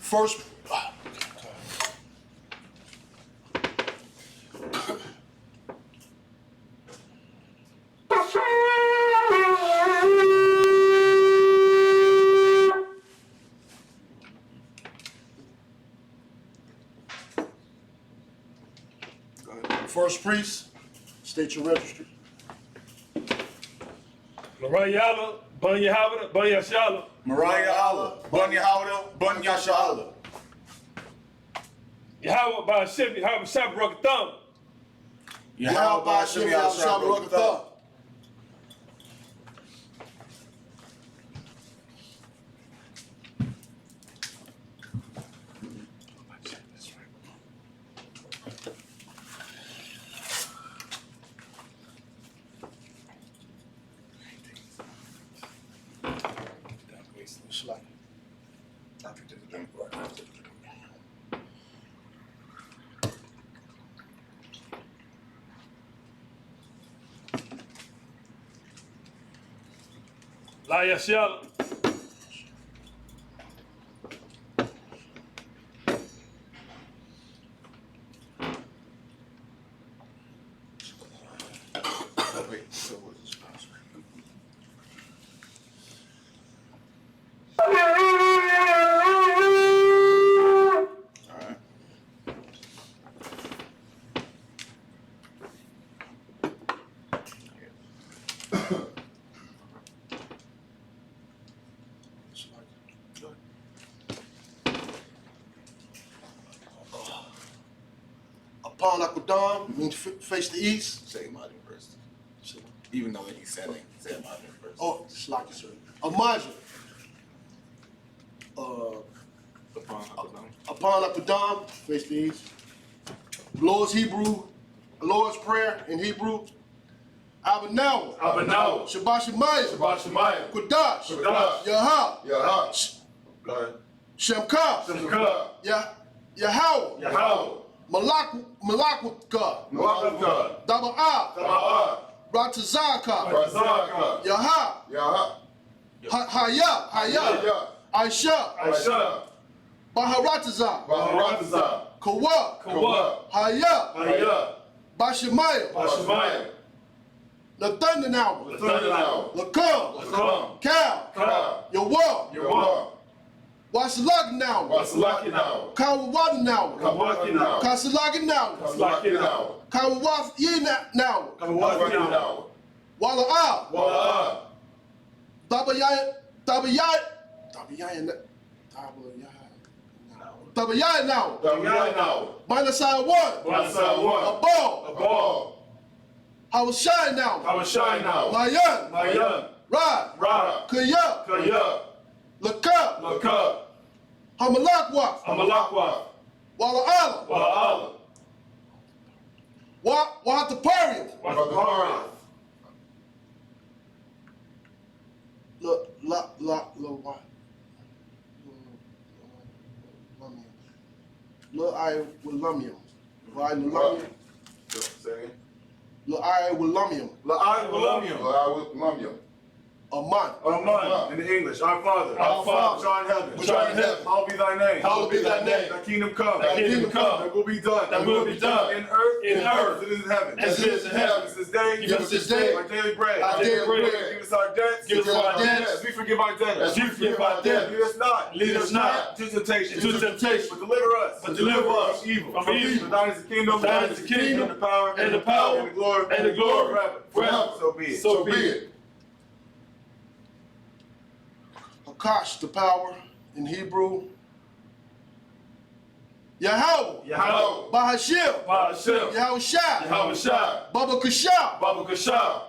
First. First priest, state your registry. Mariah Allah, Bunya Havada, Bunya Shala. Mariah Allah, Bunya Howda, Bunya Shala. Yahweh by Hashem, Yahweh Shabbat Rakathan. Yahweh by Hashem, Yahweh Shabbat Rakathan. La Yashala. Wait, so what is this password? Upon Akudam means face the east. Say modern first. Even though he said it, say modern first. Oh, Slaki, sir. Amaja. Upon Akudam, face the east. Lord's Prayer in Hebrew. Abanawa. Abanawa. Shabbat Shemayim. Shabbat Shemayim. Qudash. Qudash. Yaha. Yaha. Go ahead. Shemka. Shemka. Yahweh. Yahweh. Malak God. Malak Daba'ah. Daba'ah. Ratazaka. Razaka. Yaha. Yaha. Haya. Aisha. Aisha. Baharataza. Baharataza. Kawa. Kawa. Haya. Haya. Bashemaya. Bashemaya. Nathanael. Nathanael. Lakam. Lakam. Cal. Cal. Yawa. Yawa. Wasalak now. Wasalaki now. Kawawad now. Kawaki now. Kasalaki now. Kaslaki now. Kawawath now. Kawaki now. Wala'a. Wala'a. Tabayaya now. Tabayaya now. Manasai one. Manasai one. A ball. A ball. Hawashai now. Hawashai now. Mayan. Mayan. Rad. Rad. Kaya. Kaya. Lakab. Lakab. Hamalakwa. Hamalakwa. Wala'ala. Wala'ala. Wahataparium. Wahataparium. La'ai Say again. La'ai La'ai Aman. Aman. In English, our Father. Our Father. Which art in heaven. Which art in heaven. Hallowed be thy name. Hallowed be thy name. Thy kingdom come. Thy kingdom come. Thy will be done. Thy will be done. In earth. In As earth. it is in heaven. As it is in heaven. Give us this day. Give us this day. Our daily bread. Our daily bread. Give us our debts. Give us our debts. As we forgive our debtors. As we forgive our debtors. Lead us not. Lead us not to temptation. into temptation. But deliver us. But deliver us from evil. from evil. For thine is the kingdom. Thine is the kingdom. And the power. And the power. And the glory. And the glory. Forever. So be it. So be it. Hakash, the power in Hebrew. Yahweh. Yahweh. Bahashim. Bahashim. Yahushai. Yahushai. Baba Kashah. Baba Kashah.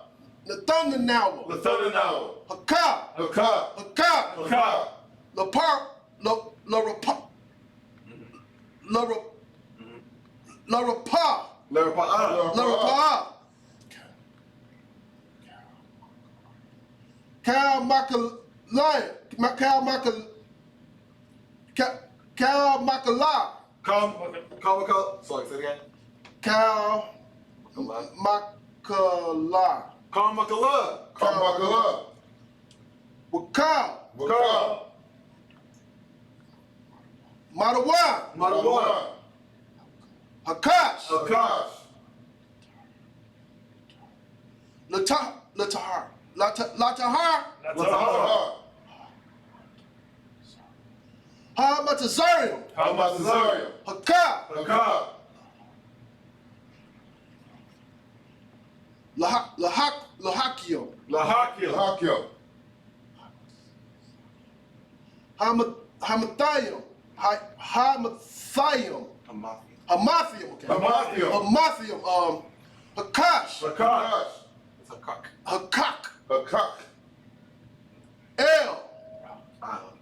Nathanael. Nathanael. Hakah. Hakah. Hakah. Hakah. Lapar. Larapa. Larapa. Cal Makalion. Cal Makala. Sorry, say it again. Cal Makala. Makala. Wakal. Wakal. Madawan. Madawan. Hakash. Akash. Latahar. Latahar. Hamatazarium. Hamatazarium. Hakab. Hakab. Lahakium. Lahakiel. Lahakiel. Hamathium. Hamathium. Hamathium. Okay. Hamathium. Hamathium. Hakash. Hakash. It's a cock. Hakak. Hakak. Al. Al.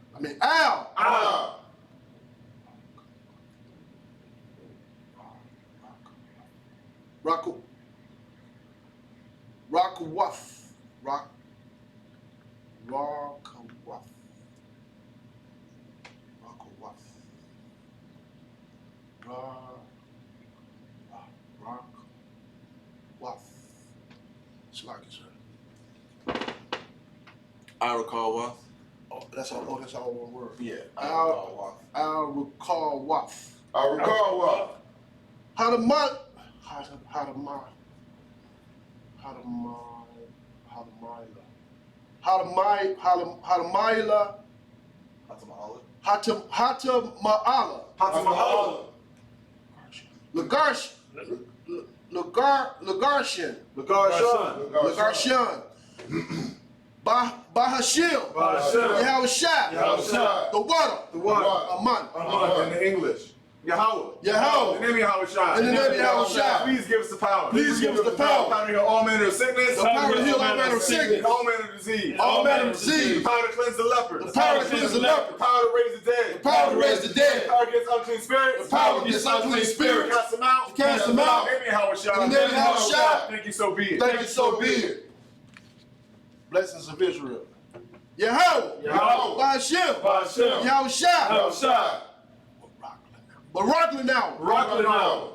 Ah. Rakawaf. I recall what? Oh, that's all one word. Yeah. I I'll recall what? recall Waf. I recall what? Hadamayla. Hatama'ala. Hatama'ala. Lagarshan. Lagarshan. Bahashim. Bahashim. Yahushua. Yahushua. The water. The water. Aman. In the English. Yahweh. Yahweh. In the name of Yahushua. In the name of Yahushua. Please give us the power. Please give us the power. Power to heal all manner of sickness. The power to heal all manner of sickness. All manner of disease. All manner of disease. The power to cleanse the lepers. The power to cleanse the leper. The power to raise the dead. The power to raise the dead. The power against unclean spirits. The power against unclean spirits. Cast them out. To cast them out. In the name of Yahushua. In the name of Yahushua. Thank you, so be it. Thank you, so be it. Blessings of Israel. Yahweh. Yahweh. Bahashim. Bahashim. Yahushua. Yahushua. Barak now. Rock now.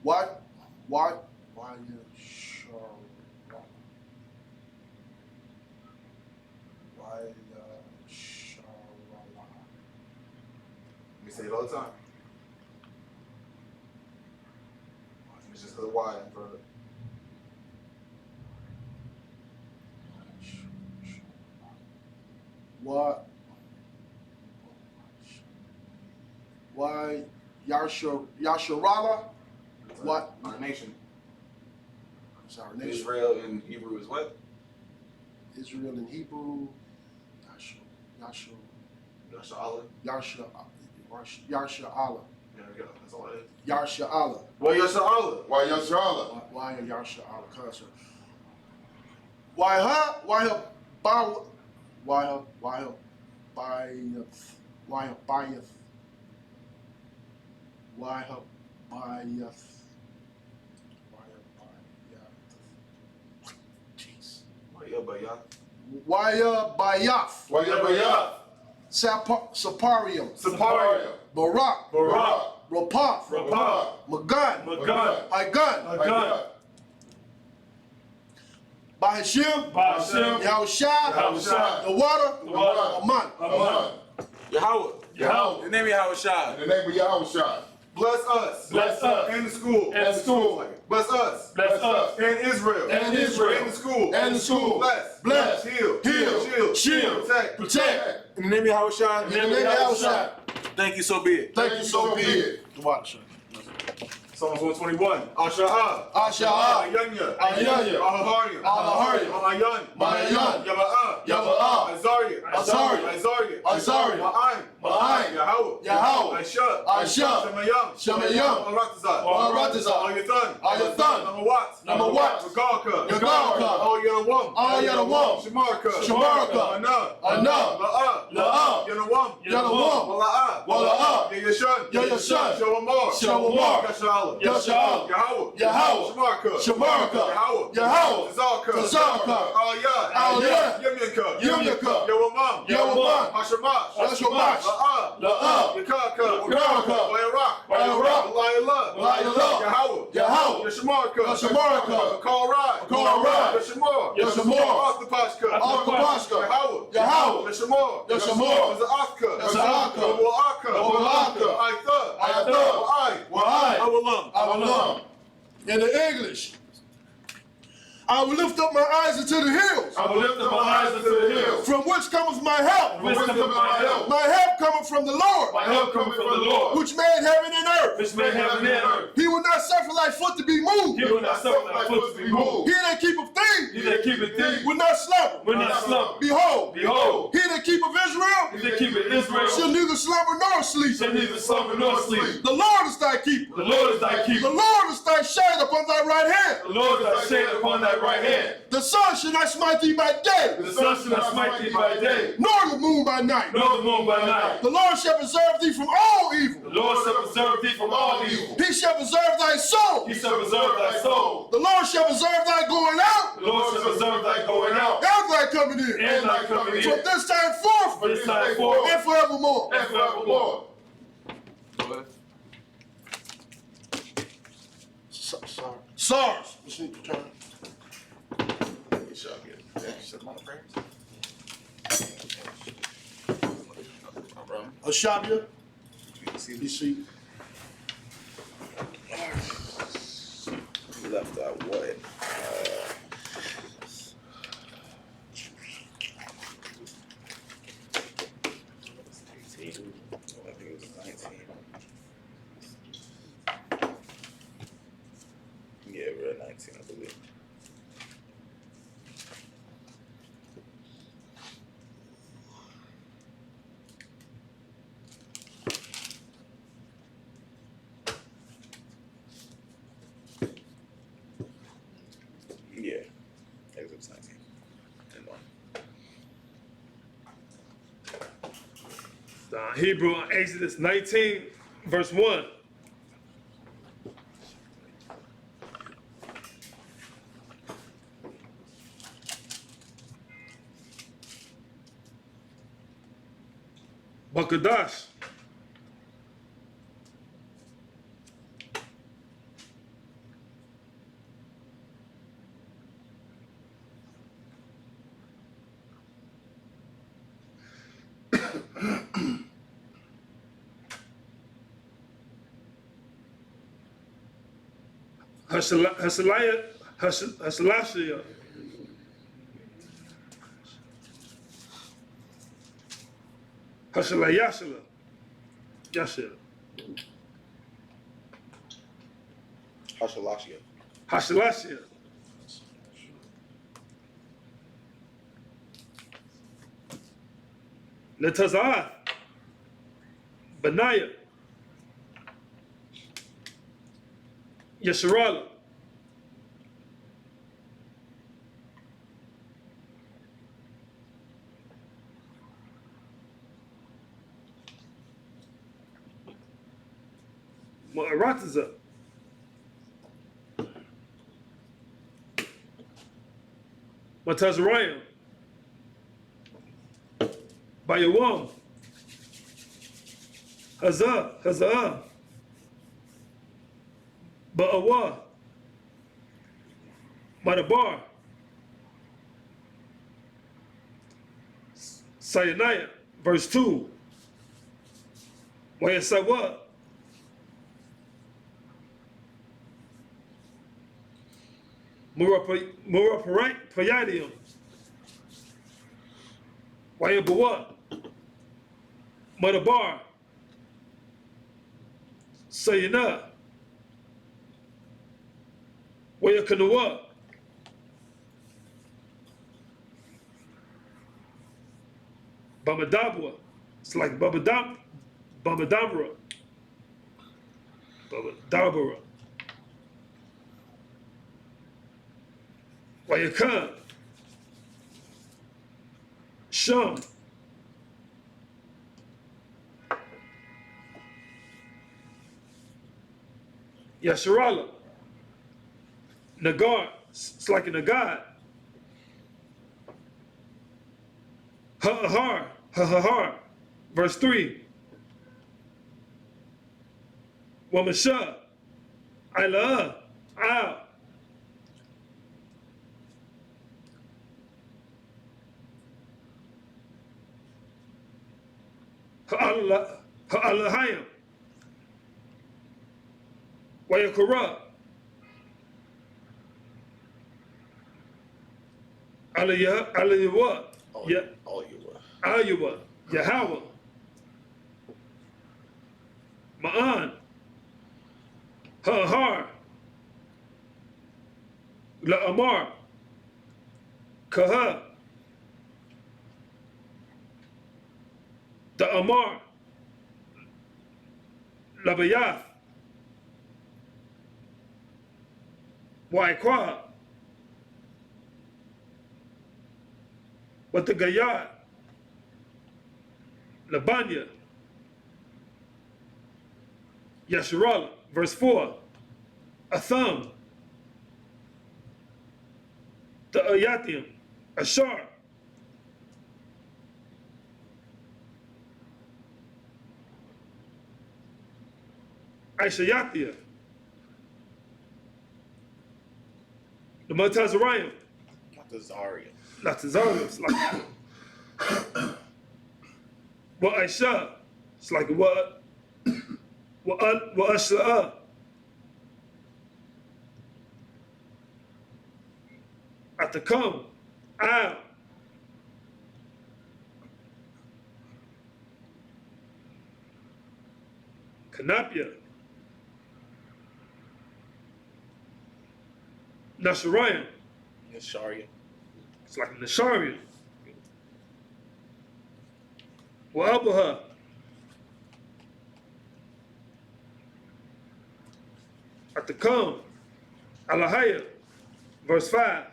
What? We say it all the time. It's just the Y in front of it. What? Why? Yasharala? What? Our nation. It's our nation. Israel in Hebrew is what? Israel in Hebrew. Yasha'Allah. Yasha'Allah. There we go. That's all it is. Yasha'Allah. Well, Yasha'Allah. Why Yasharala? Why Yasha'Allah? Concert. Why her? Why her? Why her? Bias? Why her bias? Why her bias? Jeez. Why her bias? Why Yabayah? Saparium. Saparium. Barak. Barak. Rapath. Rapath. Magan. Magan. Igun. Magan. Bahashim. Bahashim. Yahushua. Yahushua. The water. The water. Aman. Aman. Yahweh. Yahweh. In the name of Yahushua. In the name of Yahushua. Bless us. Bless us. In the school. In the school. Bless us. Bless us. In Israel. In Israel. In the school. In the school. Bless. Bless. Heal. Heal. Shield. Protect. Protect. In the name of Yahushua. In the name of Yahushua. Thank you, so be it. Thank you, so be it. The water, sir. Psalms 121. Asha'ah. Asha'ah. Ayanya. Ayanya. Ahaharyam. Ahaharyam. Ma'ayan. Ma'ayan. Yaba'ah. Yaba'ah. Azariah. Azariah. Azariah. Ma'ayin. Ma'ayin. Yahweh. Yahweh. Aisha. Aisha. Shemayam. Shemayam. Aratazah. Aratazah. Ayathan. Ayathan. Namawat. Namawat. Regalka. Regalka. Ayalawam. Ayalawam. Shamarka. Shamarka. Ana. Ana. La'ah. La'ah. Yanawam. Yanawam. Wala'ah. Wala'ah. Yayashan. Yayashan. Shawamar. Shawamar. Yasha'Allah. Yasha'Allah. Yahweh. Yahweh. Shamarka. Shamarka. Yahweh. Yahweh. Tazarka. Tazarka. Aliyah. Aliyah. Yemyaka. Yemyaka. Yawamam. Yawamam. Hashamash. Hashamash. La'ah. La'ah. Yakaka. Yakaka. Wayarak. Wayarak. Walayallah. Walayallah. Yahweh. Yahweh. Yeshua. Yashamarka. Yashamarka. Call Rod. Call Rod. Yashamar. Yashamar. Othapashka. Othapashka. Yahweh. Yahweh. Yashamar. Yashamar. Yazaka. Yazaka. Wa'aka. Wa'aka. Aitha. Aitha. Wa'ai. Wa'ai. Awalam. In the English, I will lift up my eyes into the hills. I will lift up my eyes unto the hills. From which cometh my help? From which cometh my help? My help cometh from the Lord, My help cometh from the Lord, which made heaven and earth. which made heaven and earth. He will not suffer thy foot to be moved. He will not suffer thy foot to be moved. He that keepeth He thee that keepeth thee will not slumber. will not slumber. Behold, Behold, he that keepeth Israel he that keepeth Israel shall neither slumber nor sleep. shall neither slumber nor sleep. The Lord is thy keeper. The Lord is thy The keeper. Lord is thy shade upon thy right hand. The Lord is thy shade upon thy right hand. The sun shall not smite thee by day, The sun shall not smite thee by day, nor the moon by night. nor the moon by night. The Lord shall preserve thee from all evil. The Lord shall preserve thee from all evil. He shall preserve thy soul. He shall preserve thy soul. The Lord shall preserve thy going out The Lord shall preserve thy going out and thy coming in. and thy coming in. From this time forth From this time forth and forevermore. and forevermore. SARS. Machine turn. Ashabia. You see. Left out what? I think it was 19. Yeah, we're at 19, I believe. Yeah, Exodus 19. And on. Hebrew, Exodus 19, verse 1. Bakadash. Hashalashia. Hashalayashila. Yashila. Hashalashia. Hashalashia. Netazah. Benaiah. Yesharala. Arataza. Matazariah. Bayawam. Hazah. Ba'awa. Madabar. Sayaniah, verse 2. Wayasawa. Murapayadium. Wayabawa. Madabar. Sayana. Wayakanawa. Bamadabwa. It's like Babadabra. Babadabra. Wayakan. Sham. Yasharala. Nagar. It's like a Nagad. Ha-ha-har. Verse 3. Wamasha. Ilah. Out. Ha'alahayim. Wayakura. Alayawa. All you were. Ayuba. Yahweh. Ma'an. Ha'ahar. La'amar. Kaha. Da'amar. Labayath. Waikwa. Watagayat. Labanya. Yasharala. Verse 4. Atham. Ta'ayatim. Ashar. Aishayatia. The Multazarium. Not the Zaria. Not the Zarium. It's like what Aisha. It's like what Asha. At the come. Out. Kanapia. Nashariah. Sharia. It's like Nashariah. Wa'abaha. At the come. Alahaya. Verse 5.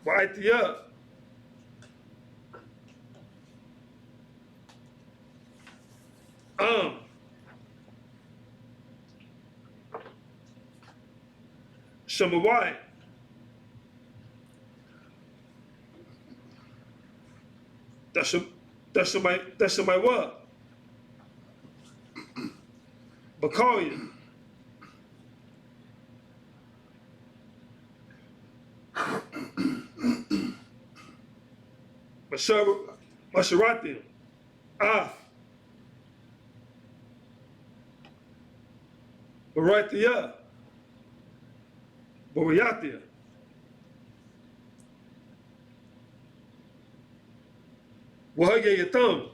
Wa'aitiyah. Shemawai. That's my what? Bakalia. Masharatim. Af. Baratia. Barayatia. Wahaya Yatam.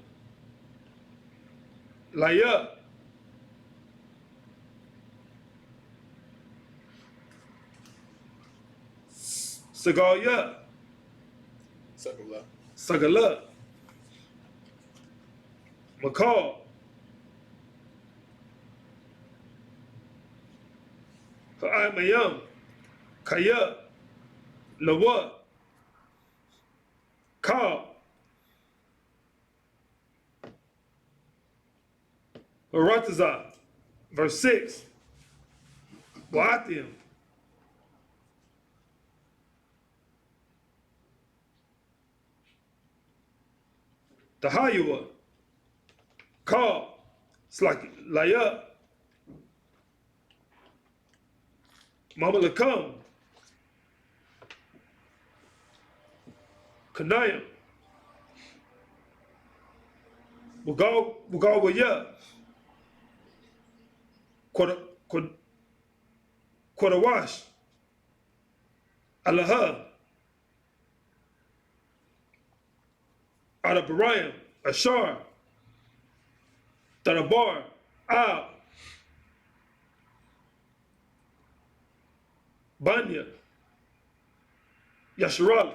Laya. Sagaya. Sakula. Sagala. McCall. Ha'amayam. Kaya. Lawa. Ka. Harataza. Verse 6. Wa'atim. Tahayua. Ka. It's like Laya. Mama Lakam. Kanayam. Wagawaya. Quadawash. Alaha. Adabarayam. Ashar. Tarabar. Al. Banya. Yasharali.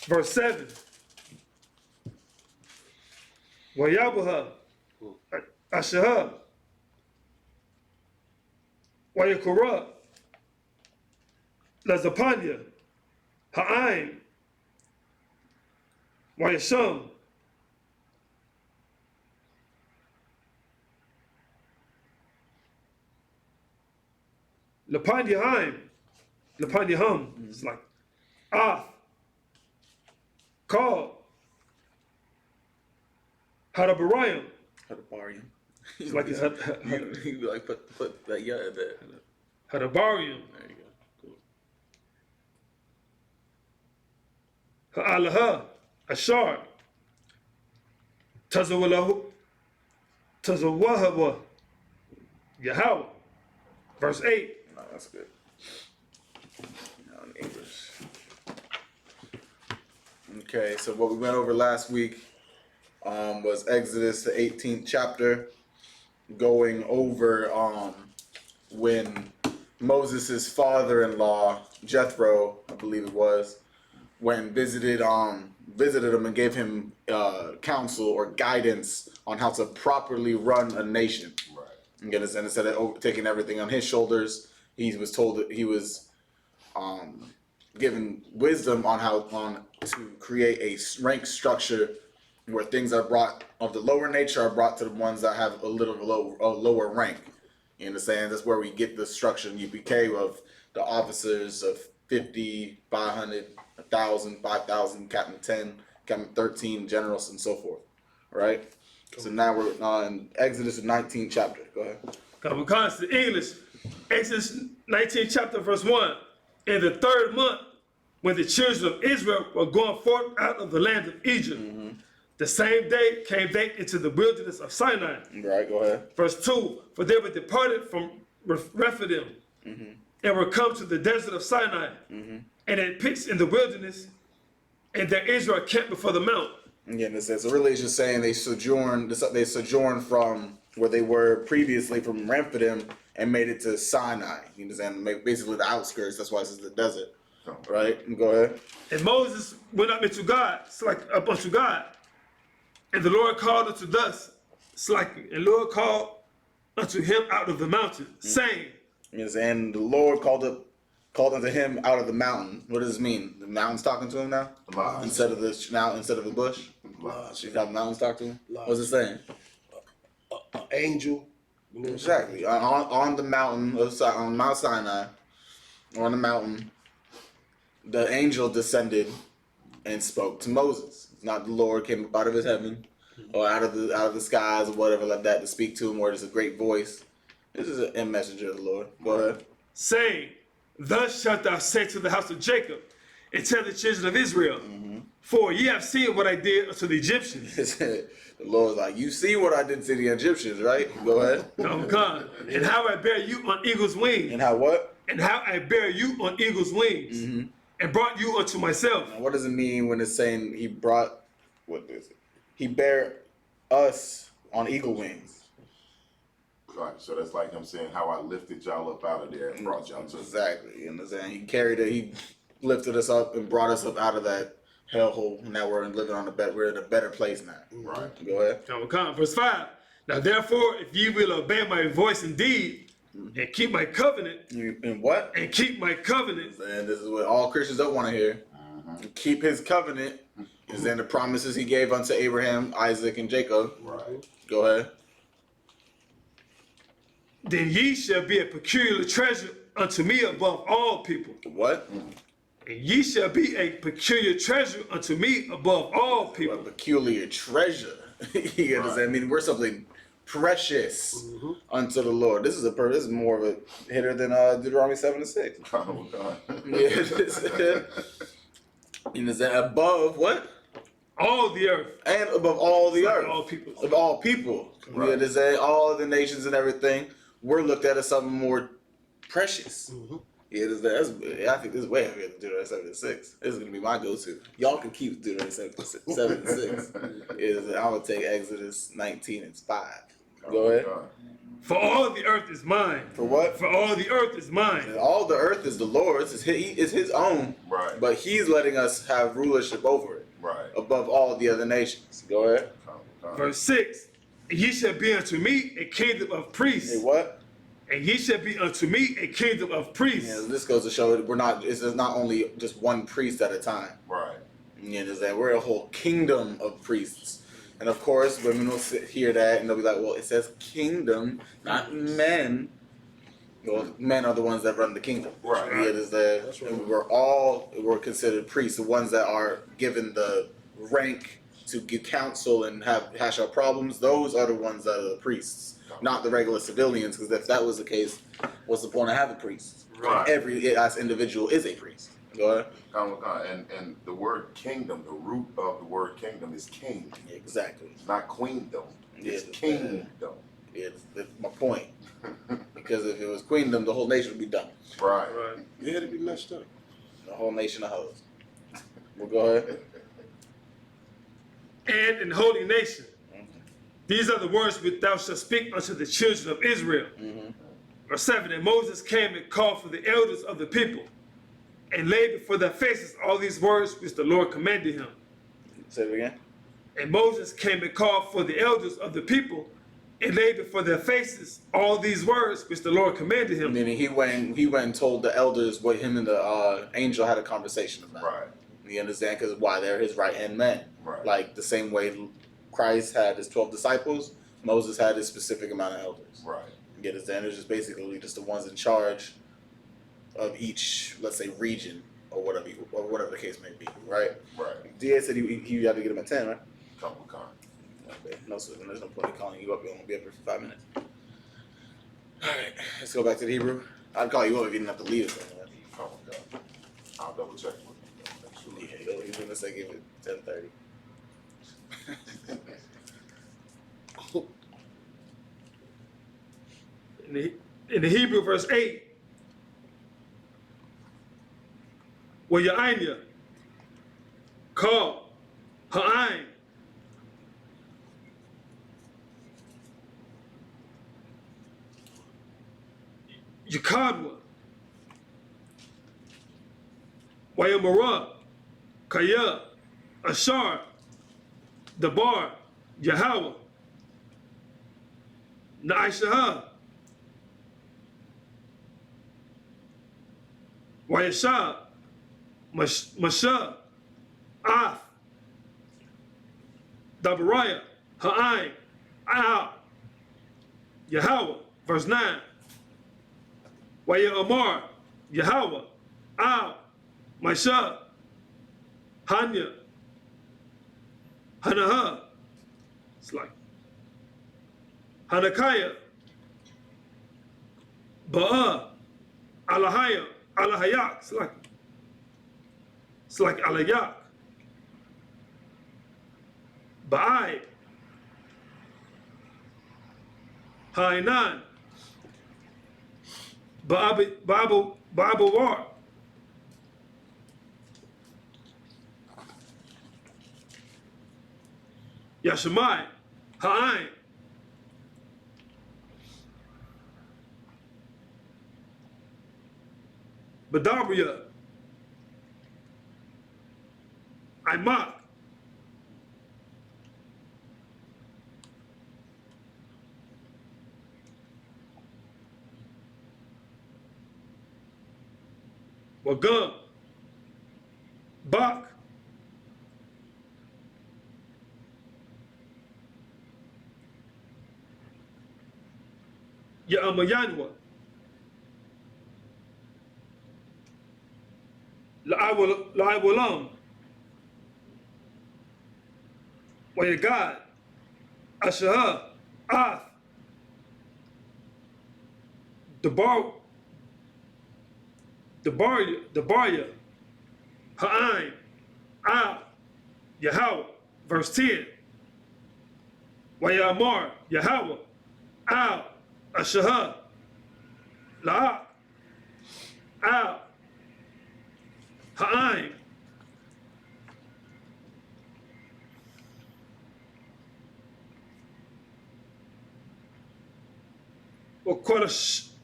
Verse 7. Wayabaha. Ashaha. Wayakura. Lazapanya. Ha'aim. Wayasham. Lapanyahim. Lapanyahum. It's like Ah. Call. Hadabarayim. Hadabarium. It's like it's You be like put that yeah there. Hadabarium. There you go. Cool. Ha'alaha. Ashar. Tazawalahu. Tazawahaba. Yahweh. Verse 8. No, that's good. Now in English. Okay, so what we went over last week was Exodus, the 18th chapter, going over when Moses' father-in-law, Jethro, I believe it was, went and visited him and gave him counsel or guidance on how to properly run a nation. Right. And instead of taking everything on his shoulders, he was told that he was given wisdom on how to create a rank structure where things are brought of the lower nature are brought to the ones that have a lower rank. You understand? That's where we get the structure in UPK of the officers of 50, 500, 1,000, 5,000, Captain 10, Captain 13, generals, and so forth. Right? So now we're in Exodus 19th chapter. Go ahead. Come on, to English. Exodus 19 chapter verse 1. In the third month, when the children of Israel were going forth out of the land of Egypt, the same day came they into the wilderness of Sinai. Right, go ahead. Verse 2. For they were departed from Rephidim and were come to the desert of Sinai and had pitched in the wilderness, and their Israel camped before the mount. Again, it says, so really it's just saying they sojourned from where they were previously from Rephidim and made it to Sinai. You understand? Basically the outskirts. That's why it says the desert. Right? Go ahead. And Moses went up into God, up unto God. And the Lord called unto thus, and the Lord called unto him out of the mountain, saying. Yes, and the Lord called unto him out of the mountain. What does this mean? The mountain's talking to him now? Instead of the bush? You got the mountains talking to him? What's it saying? An angel. Exactly. On the mountain, on Mount Sinai, on the mountain, the angel descended and spoke to Moses. It's not the Lord came up out of his heaven or out of the skies or whatever like that to speak to him, where there's a great voice. This is a messenger of the Lord. Go ahead. Saying, thus shalt thou say to the house of Jacob, and tell the children of Israel, for ye have seen what I did unto the Egyptians. The Lord's like, you see what I did to the Egyptians, right? Go ahead. Oh God. And how I bear you on eagle's wings. And how what? And how I bear you on eagle's wings. And brought you unto myself. Now, what does it mean when it's saying he brought, what is it? He bare us on eagle wings. Right, so that's like him saying how I lifted y'all up out of there and brought y'all to. Exactly. You know what I'm saying? He carried it, he lifted us up and brought us up out of that hellhole. Now we're living on we're in a better place now. Right. Go ahead. Oh God. Verse 5. Now therefore, if ye will obey my voice indeed, and keep my covenant. And what? And keep my covenant. And this is what all Christians don't want to hear. Keep his covenant is in the promises he gave unto Abraham, Isaac, and Jacob. Right. Go ahead. Then ye shall be a peculiar treasure unto me above all people. What? And ye shall be a peculiar treasure unto me above all people. A peculiar treasure. You understand? I mean, we're something precious unto the Lord. This is more of a hitter than Deuteronomy 7:6. Oh God. Yeah, you know, that above what? All the earth. And above all the earth. All people. Of all people. Right. You understand? All the nations and everything, we're looked at as something more precious. Yeah, I think this is way heavier than Deuteronomy 7:6. This is gonna be my go-to. Y'all can keep Deuteronomy 7:6. I'm gonna take Exodus 19 and 5. Go ahead. For all the earth is mine. For what? For all the earth is mine. And all the earth is the Lord's. It's his own. Right. But he's letting us have rulership over it. Right. Above all the other nations. Go ahead. Verse 6. And ye shall be unto me a kingdom of priests. Hey, what? And ye shall be unto me a kingdom of priests. Yeah, this goes to show that it's not only just one priest at a time. Right. You know, that we're a whole kingdom of priests. And of course, women will hear that and they'll be like, well, it says kingdom, not men. Well, men are the ones that run the kingdom. Right. Yeah, and we're considered priests, the ones that are given the rank to get counsel and hash out problems, those are the ones that are the priests, not the regular civilians. Because if that was the case, what's the point of having priests? Right. Every as individual is a priest. Go ahead. And the word kingdom, the root of the word kingdom is king. Exactly. It's not queendom. It's Yeah, kingdom. That's my point. Because if it was queendom, the whole nation would be done. Right. Right. Yeah, to be messed up. The whole nation of hoes. Well, go ahead. And in holy nation. These are the words which thou shalt speak unto the children of Israel. Verse 7, and Moses came and called for the elders of the people, and laid before their faces all these words which the Lord commanded him. Say it again. And Moses came and called for the elders of the people, and laid before their faces all these words which the Lord commanded him. Meaning he went and told the elders what him and the angel had a conversation about. Right. You understand? Because why? They're his right-hand men. Right. Like the same way Christ had his 12 disciples, Moses had his specific amount of elders. Right. You understand? It's just basically just the ones in charge of each, let's say, region or whatever the case may be, right? Right. DA said he had to get him at 10, right? Come with con. Okay. No, so there's no point in calling you up. You'll only be up here for 5 minutes. All right, let's go back to the Hebrew. I'd call you up if you didn't have to leave us. Come with con. I'll double check with you. Though. Make sure. Yeah, he's gonna say give it 10:30. In the Hebrew, verse 8, where Ya'anya, Ka, Ha'ain, Yakadwa, Wayamara, Kaya, Ashar, Dabar, Yahweh, Na'ishaha, Wayasha, Masha, Af, Dabariah, Ha'ain, Ah, Yahweh, verse 9. Waya Amar, Yahweh, Al, Masha, Hanya, Hanaha, it's like Hanakaya, Ba'a, Alahaya, Alahayak, it's like Alayak, Ba'ai, Hainan, Bible War, Yashemai, Ha'ain, Badabria, Imak, Wagum, Bak, Ya'amayanwa, La'awalam, Wayagad, Ashaha, Ath, Dabarya, Ha'ain, Al, Yahweh, verse 10. Wayamar, Yahweh, Al, Ashaha, La'ak, Al, Ha'ain, Wakwada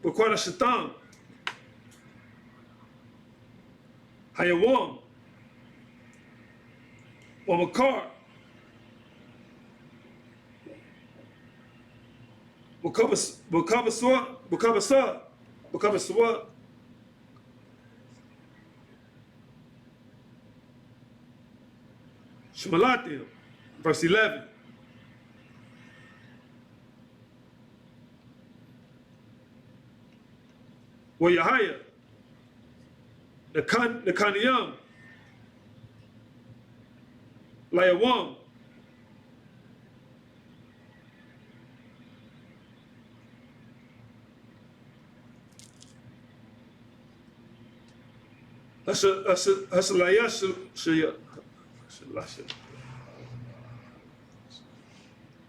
Shatam, Hayawam, Wamakar, Wakabasa, Shemalatim, verse 11. Wayahaya, the Kaniyam, Layawam, Hasalayashia.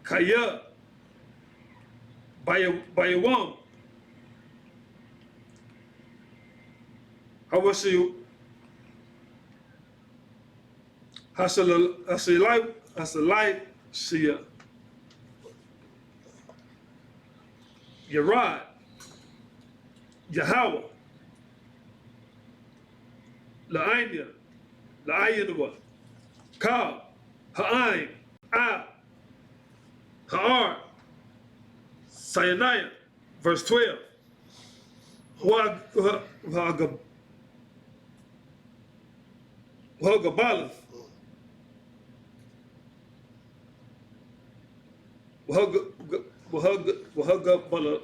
Kaya. Bayawam. Hawashi. Hasalai Shia. Yerad. Yahweh. La'anya. La'ayanwa. Ka. Ha'ain. Ah. Ha'ar. Sayanaya. Verse 12. Wahagabalith. Wahagabalith.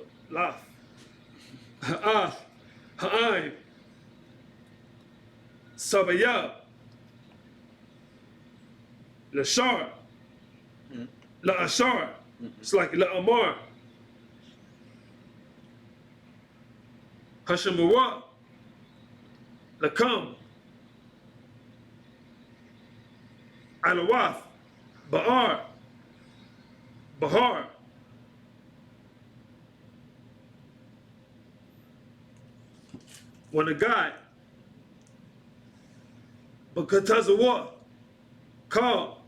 Ha'ah. Ha'ain. Sabaya. Lashar. La'ashar. It's like La'amar. Hashemura. Lakam. Alawath. Ba'ar. Bahar. When a guy, because of what? Call.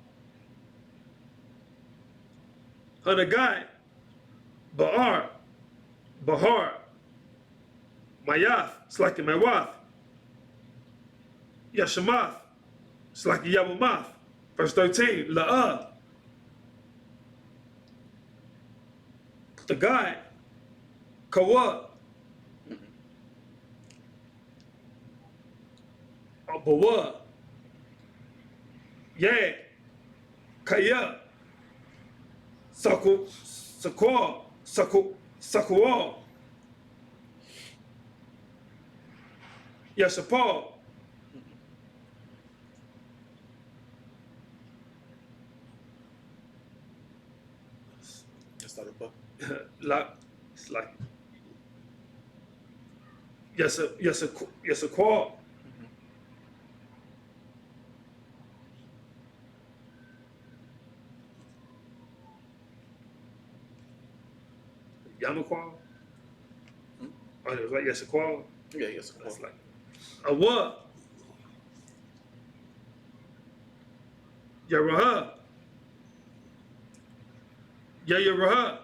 When a guy, Ba'ar. Bahar. Mayath. It's like a Mawath. Yashamath. It's like a Yabumath. Verse 13. La'ah. The guy, Kawa, Bawa, Yeah, Kaya, Saku, Sakwa, Sakwa, Yashapal, Just like a book. It's like yes a call. Yamaqual? Oh, it was like yes a call. Yeah, yes. That's like a what? Yaraha. Ya Yaraha.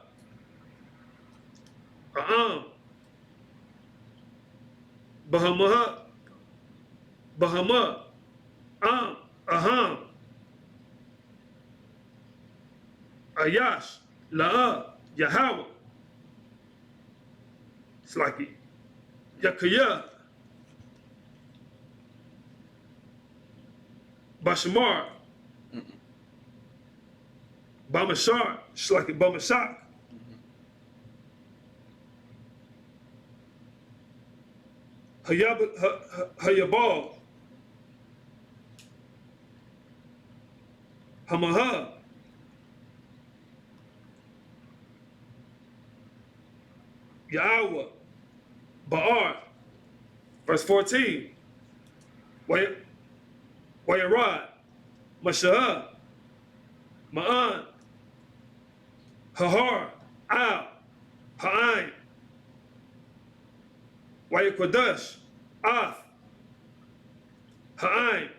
Bahamaha. Bahama. Aham. Ayash. La'a. Yahweh. It's like Yakaya. Bashamar. Bamashar. It's like Bamashak. Hayabal. Hamaha. Yahweh. Ba'ar. Verse 14. Wayarad. Mashah. Ma'an. Hahar. Al. Ha'ain. Wayakodash. Ath. Ha'ain.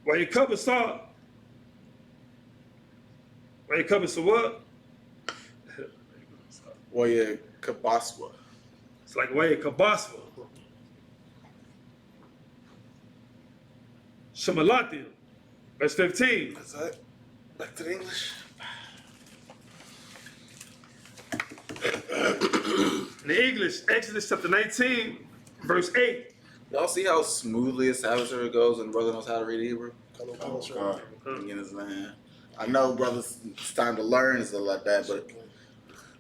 Wayakabasa. Wayakabasa what? Waya Kabaswa. It's like Wayakabaswa. Shemalatim. Verse 15. That's it. Back to the English. In the English, Exodus chapter 19, verse 8. Y'all see how smoothly a Sabbath service goes when brother knows how to read Hebrew? Oh, God. You understand? I know, brothers, it's time to learn and stuff like that, but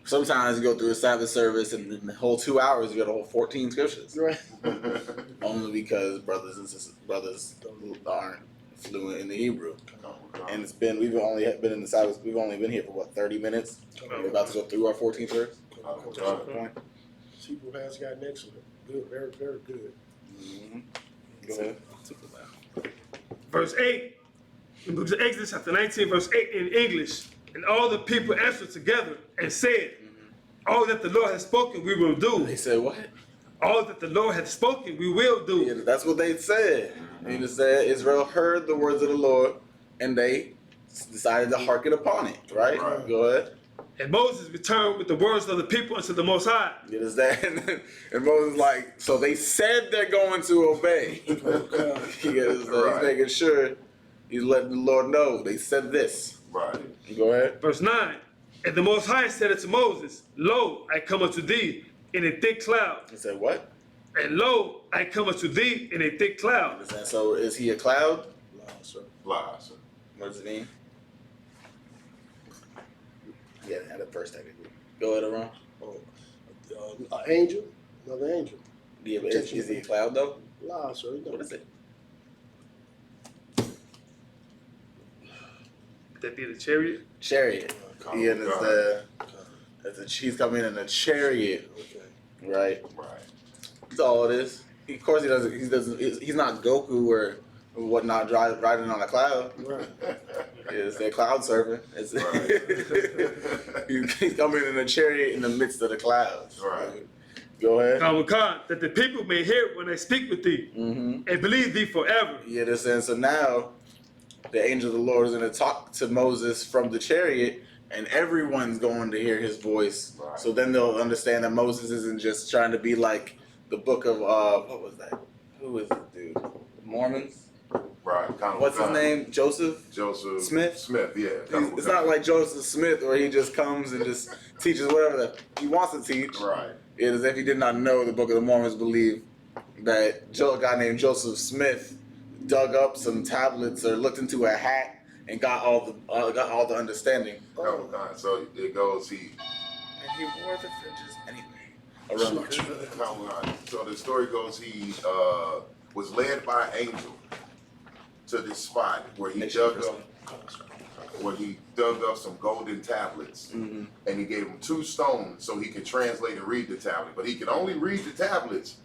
sometimes you go through a Sabbath service and in the whole 2 hours you got a whole 14 scriptures. Right. Only because brothers aren't fluent in the Hebrew. And we've only been in the Sabbath, we've only been here for what, 30 minutes? We're about to go through our 14th verse. Point. Hebrew has gotten excellent. Good, very, very good. Go ahead. Verse 8, in the book of Exodus chapter 19, verse 8 in English. And all the people answered together and said, all that the Lord has spoken, we will do. They said what? All that the Lord has spoken, we will do. Yeah, that's what they said. And it said Israel heard the words of the Lord, and they decided to hearken upon it. Right? Go ahead. And Moses returned with the words of the people unto the Most High. You understand? And Moses like, so they said they're going to obey. He's making sure he's letting the Lord know. They said this. Right. Go ahead. Verse 9, and the Most High said unto Moses, lo, I come unto thee in a thick cloud. He said what? And lo, I come unto thee in a thick cloud. Understand? So is he a cloud? Lies. What does it mean? Yeah, had a first technically. Go ahead, Aaron. An angel, another angel. Yeah, but is he a cloud though? Nah, sir. What is it? That be the chariot. Chariot. Yeah, he's coming in a chariot. Okay. Right. Right. That's all it is. Of course, he doesn't. He's not Goku or whatnot riding on a cloud. Right. It's that cloud surfing. He's coming in a chariot in the midst of the clouds. Right. Go ahead. God, that the people may hear when I speak with thee, and believe thee forever. Yeah, this and so now the angel of the Lord is going to talk to Moses from the chariot, and everyone's going to hear his voice. Right. So then they'll understand that Moses isn't just trying to be like the book of what was that? Who is it, dude? The Mormons. Right. What's his name? Joseph Smith? Smith, yeah. It's not like Joseph Smith where he just comes and just teaches whatever he wants to teach. Right. It is as if he did not know the Book of the Mormons believe that a guy named Joseph Smith dug up some tablets or looked into a hat and got all the understanding. So it goes, And he wore the fringes anyway. So the story goes, he was led by an angel to this spot where he dug up some golden tablets, and he gave him 2 stones so he could translate and read the tablet. But he could only read the tablets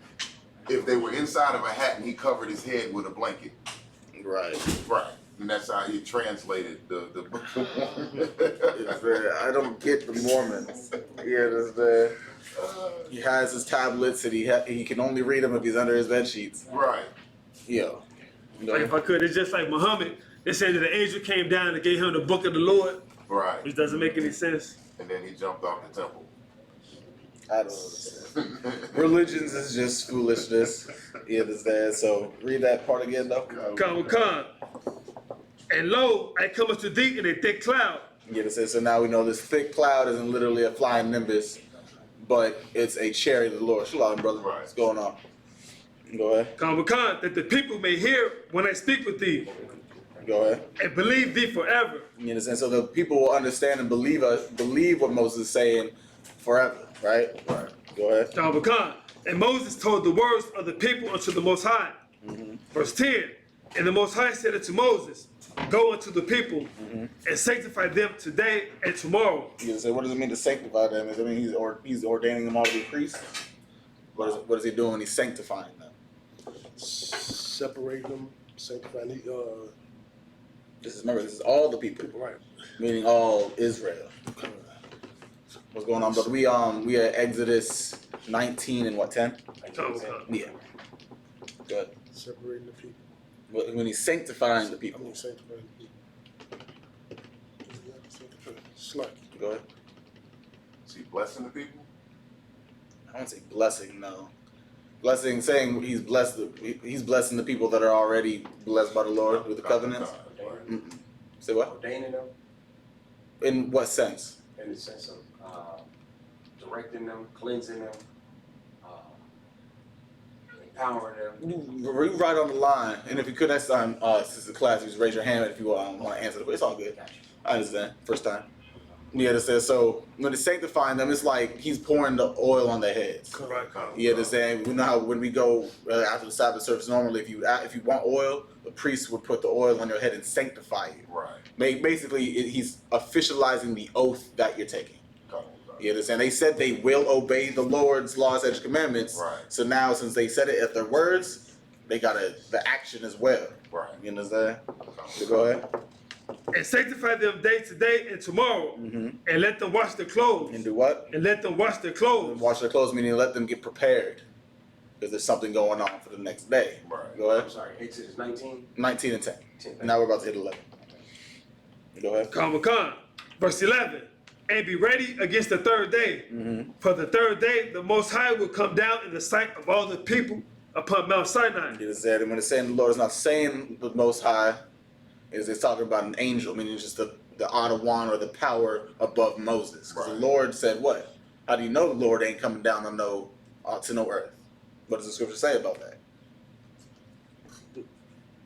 if they were inside of a hat and he covered his head with a blanket. Right. Right. And that's how he translated the book. I don't get the Mormons. He has his tablets and he can only read them if he's under his bed sheets. Right. Yo. Like if I could, it's just like Muhammad. They said that the angel came down and gave him the book of the Lord, Right. which doesn't make any sense. And then he jumped off the temple. I don't understand. Religions is just foolishness. You understand? So read that part again though. Khan. And lo, I come unto thee in a thick cloud. You understand? So now we know this thick cloud isn't literally a flying nimbus, but it's a chariot of the Lord. Shalom, brother. Right. What's going on? Go ahead. Khan, that the people may hear when I speak with thee, Go ahead. and believe thee forever. You understand? So the people will understand and believe what Moses is saying forever, right? Right. Go ahead. Khan. And Moses told the words of the people unto the Most High. Verse 10. And the Most High said unto Moses, go unto the people and sanctify them today and tomorrow. You understand? What does it mean to sanctify them? Does it mean he's ordaining them all to be priests? What is he doing? He's sanctifying them. Separating them, sanctifying. This is all the people, Right. meaning all Israel. What's going on, brother? We at Exodus 19 and what 10? Khan. Yeah. Good. Separating the people. When he's sanctifying the people. Sanctifying the people. Slack. Go ahead. Is he blessing the people? I don't say blessing, no. Blessing, saying he's blessing the people that are already blessed by the Lord with the covenants. Right. Say what? Ordaining them In what sense? in the sense of directing them, cleansing them, empowering them. We're right on the line. And if you could next time, since the class, you just raise your hand if you want to answer the question. It's all good. I understand. First time. You understand? So when he's sanctifying them, it's like he's pouring the oil on their heads. Right. You understand? We know how when we go after the Sabbath service, normally if you want oil, the priest would put the oil on your head and sanctify you. Right. Basically, he's officializing the oath that you're taking. Come on, You understand? They said they will obey the Lord's laws, statutes, commandments. Right. So now, since they said it at their words, they got the action as well. Right. You understand? So go ahead. And sanctify them day to day and tomorrow, and let them wash their clothes. And do what? And let them wash their clothes. Wash their clothes, meaning let them get prepared. Because there's something going on for the next day. Right. Go I'm ahead. sorry, Exodus 19. 19 and 10. 10. Now we're about to hit 11. Go ahead. Khan. Verse 11. And be ready against the third day. For the third day, the Most High will come down in the sight of all the people upon Mount Sinai. It is said, and when it's saying the Lord is not saying the Most High, it's talking about an angel, meaning just the Adawan or the power above Moses. Because the Lord said what? How do you know the Lord ain't coming down to no earth? What does the scripture say about that?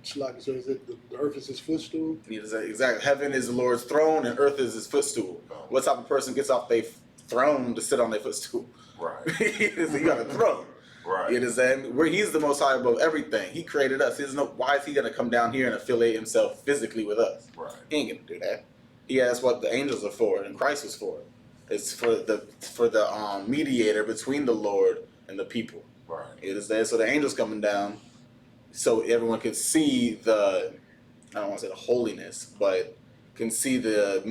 It's like, so is it the earth is his footstool? Exactly. Heaven is the Lord's throne and earth is his footstool. What type of person gets off their throne to sit on their footstool? Right. He got a throne. Right. You understand? Where he's the Most High above everything. He created us. Why is he gonna come down here and affiliate himself physically with us? Right. He ain't gonna do that. He asked what the angels are for and Christ was for. It's for the mediator between the Lord and the people. Right. You understand? So the angels coming down, so everyone can see I don't want to say the holiness, but can see the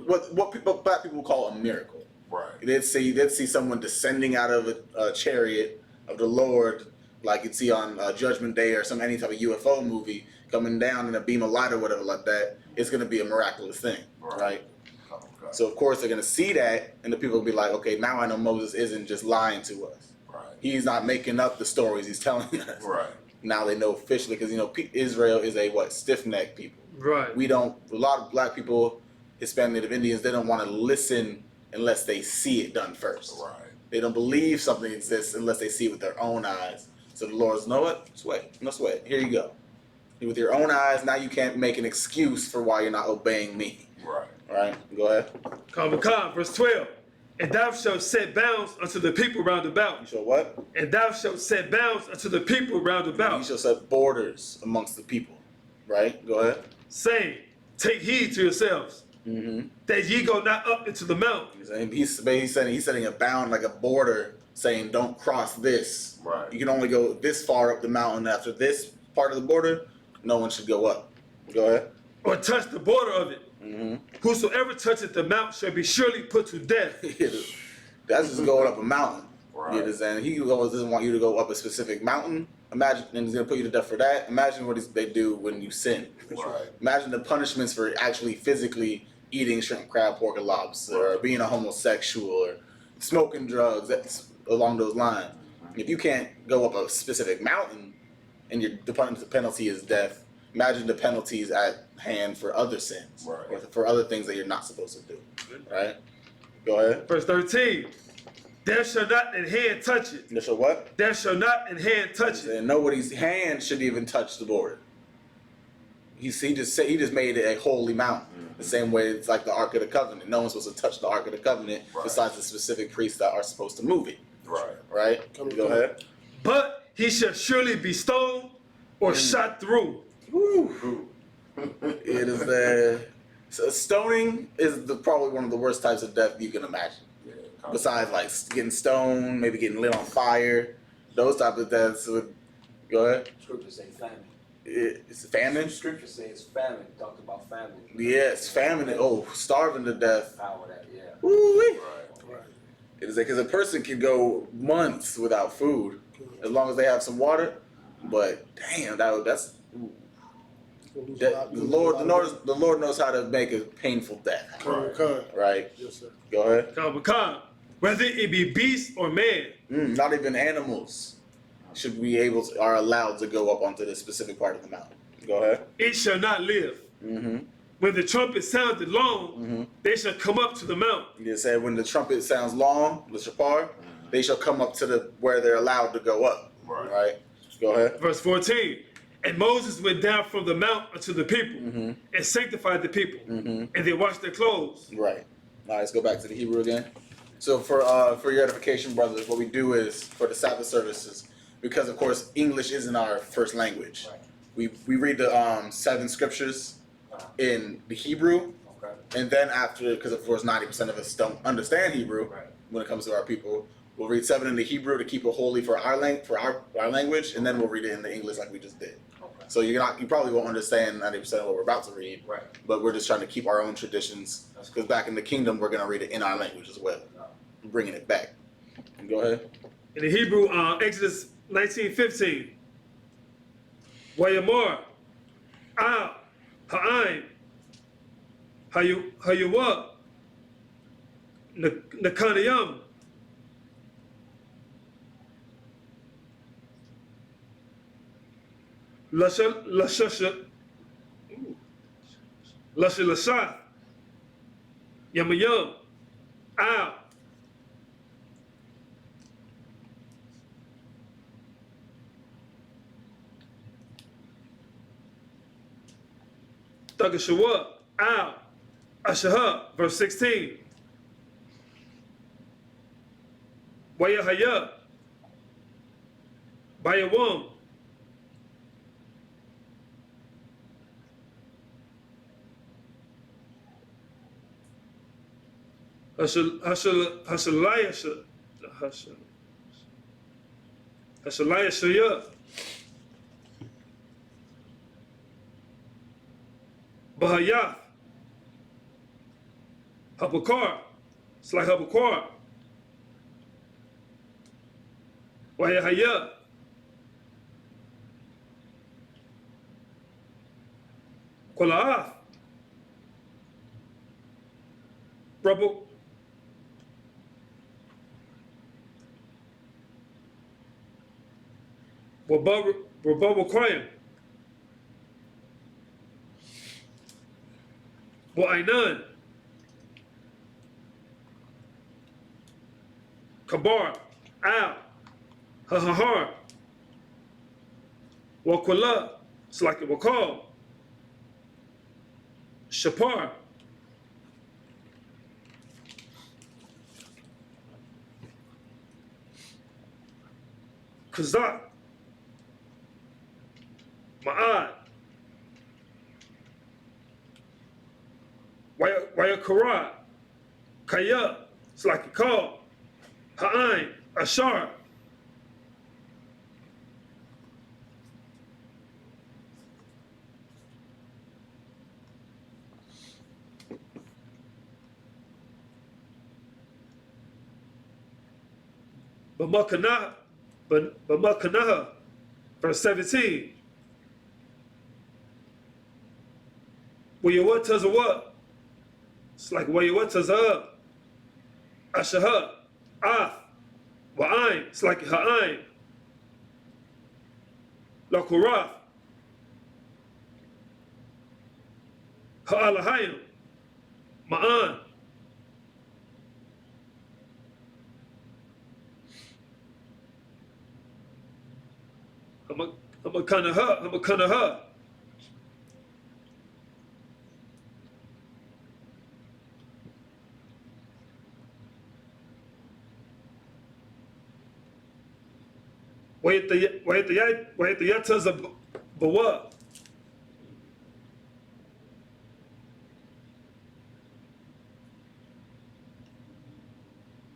what black people call a miracle. Right. They'd see someone descending out of a chariot of the Lord, like you'd see on Judgment Day or any type of UFO movie, coming down in a beam of light or whatever like that. It's going to be a miraculous thing, right? Okay. So of course they're going to see that, and the people will be like, okay, now I know Moses isn't just lying to us. Right. He's not making up the stories he's telling us. Right. Now they know officially, because Israel is a stiff-necked people. Right. A lot of black people, Hispanic, Native Indians, they don't want to listen unless they see it done first. Right. They don't believe something exists unless they see it with their own eyes. So the Lord's, know what? Sweat. No sweat. Here you go. With your own eyes, now you can't make an excuse for why you're not obeying me. Right. All right? Go ahead. Khan. Verse 12. And thou shalt set bounds unto the people round You about. shall what? And thou shalt set bounds unto the people round You about, shall set borders amongst the people. Right? Go ahead. saying, take heed to yourselves, that ye go not up into the mount. He's setting a bound, like a border, saying don't cross this. Right. You can only go this far up the mountain. After this part of the border, no one should go up. Go ahead. Or touch the border of it. Whosoever toucheth the mount shall be surely put to death. That's just going up a mountain. Right. You understand? He doesn't want you to go up a specific mountain. Imagine, and he's gonna put you to death for that. Imagine what they do when you sin. Right. Imagine the punishments for actually physically eating shrimp, crab, pork, and lobster, or being a homosexual, or smoking drugs. That's along those lines. If you can't go up a specific mountain, and the penalty is death, imagine the penalties at hand for other sins, Right. or for other things that you're not supposed to do. Right? Go ahead. Verse 13. Thou shalt not in hand touch it. You shall what? Thou shalt not in hand touch it. And nobody's hand should even touch the border. He just made it a holy mountain. The same way it's like the Ark of the Covenant. No one's supposed to touch the Ark of the Covenant besides the specific priests that are supposed to move it. Right. Right? Go ahead. But he shall surely be stoned or shot through. Woo. It is so stoning is probably one of the worst types of death you can imagine. Yeah. Besides like getting stoned, maybe getting lit on fire, those type of deaths would. Go ahead. Scripture say famine. It's famine. Scripture says famine. Talked about famine. Yes, famine. Oh, starving to death. Power that, yeah. Woo-wee. Right. It is because a person can go months without food as long as they have some water. But damn, that's the Lord knows how to make a painful death. Con. Right? Yes, sir. Go ahead. Khan. Whether it be beast or man. Not even animals are allowed to go up onto this specific part of the mountain. Go ahead. It shall not live. When the trumpet sounded long, they shall come up to the mount. You said when the trumpet sounds long, the shapar, they shall come up to where they're allowed to go up. Right? Go ahead. Verse 14. And Moses went down from the mount unto the people and sanctified the people. And they washed their clothes. Right. All right, let's go back to the Hebrew again. So for your edification, brothers, what we do is for the Sabbath services, because of course English isn't our first language. Right. We read the 7 scriptures in the Hebrew, Okay. and then after, because of course 90% of us don't understand Hebrew Right. when it comes to our people, we'll read 7 in the Hebrew to keep it holy for our language, and then we'll read it in the English like we just did. Okay. So you probably won't understand 90% of what we're about to read, Right. but we're just trying to keep our own traditions. Because back in the kingdom, we're gonna read it in our language as well, bringing it back. Go ahead. In the Hebrew, Exodus 19:15. Wayamar, Al, Ha'aim, Hayuwa, Nakanayam. Lasha, Lasha, Yamayam, Al. Tagashawa, Al, Ashaha, verse 16. Wayahaya, Bayawam. Hashalaya Shaya. Bahayath. Habakar. It's like Habakar. Wayahaya. Kolaath. Rabu. Wababu Krayam. Wa'ainan. Kabar. Al. Hahahar. Wakwala. It's like it will call. Shapar. Kazak. Ma'ad. Wayakara. Kaya. It's like a call. Ha'ain. Ashar. Bamakanaha, verse 17. Wayawat Tazawa. It's like Wayawat Tazaha. Ashaha. Af. Wa'ain. It's like Ha'ain. Lakurath. Ha'alahayim. Ma'an. Hamakanaha. Wait the yatas of Bawa.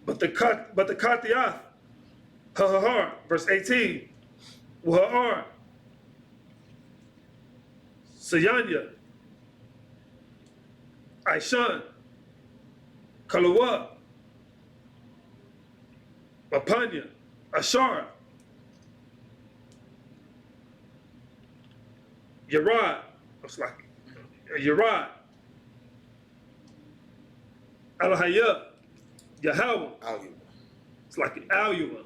But the Katiyah, ha, verse 18. Wahar, Sayanya, Aishan, Kalawa, Mapanya, Ashar, Yarad, it's like Yarad, Alahaya, Yahweh, it's like Alua,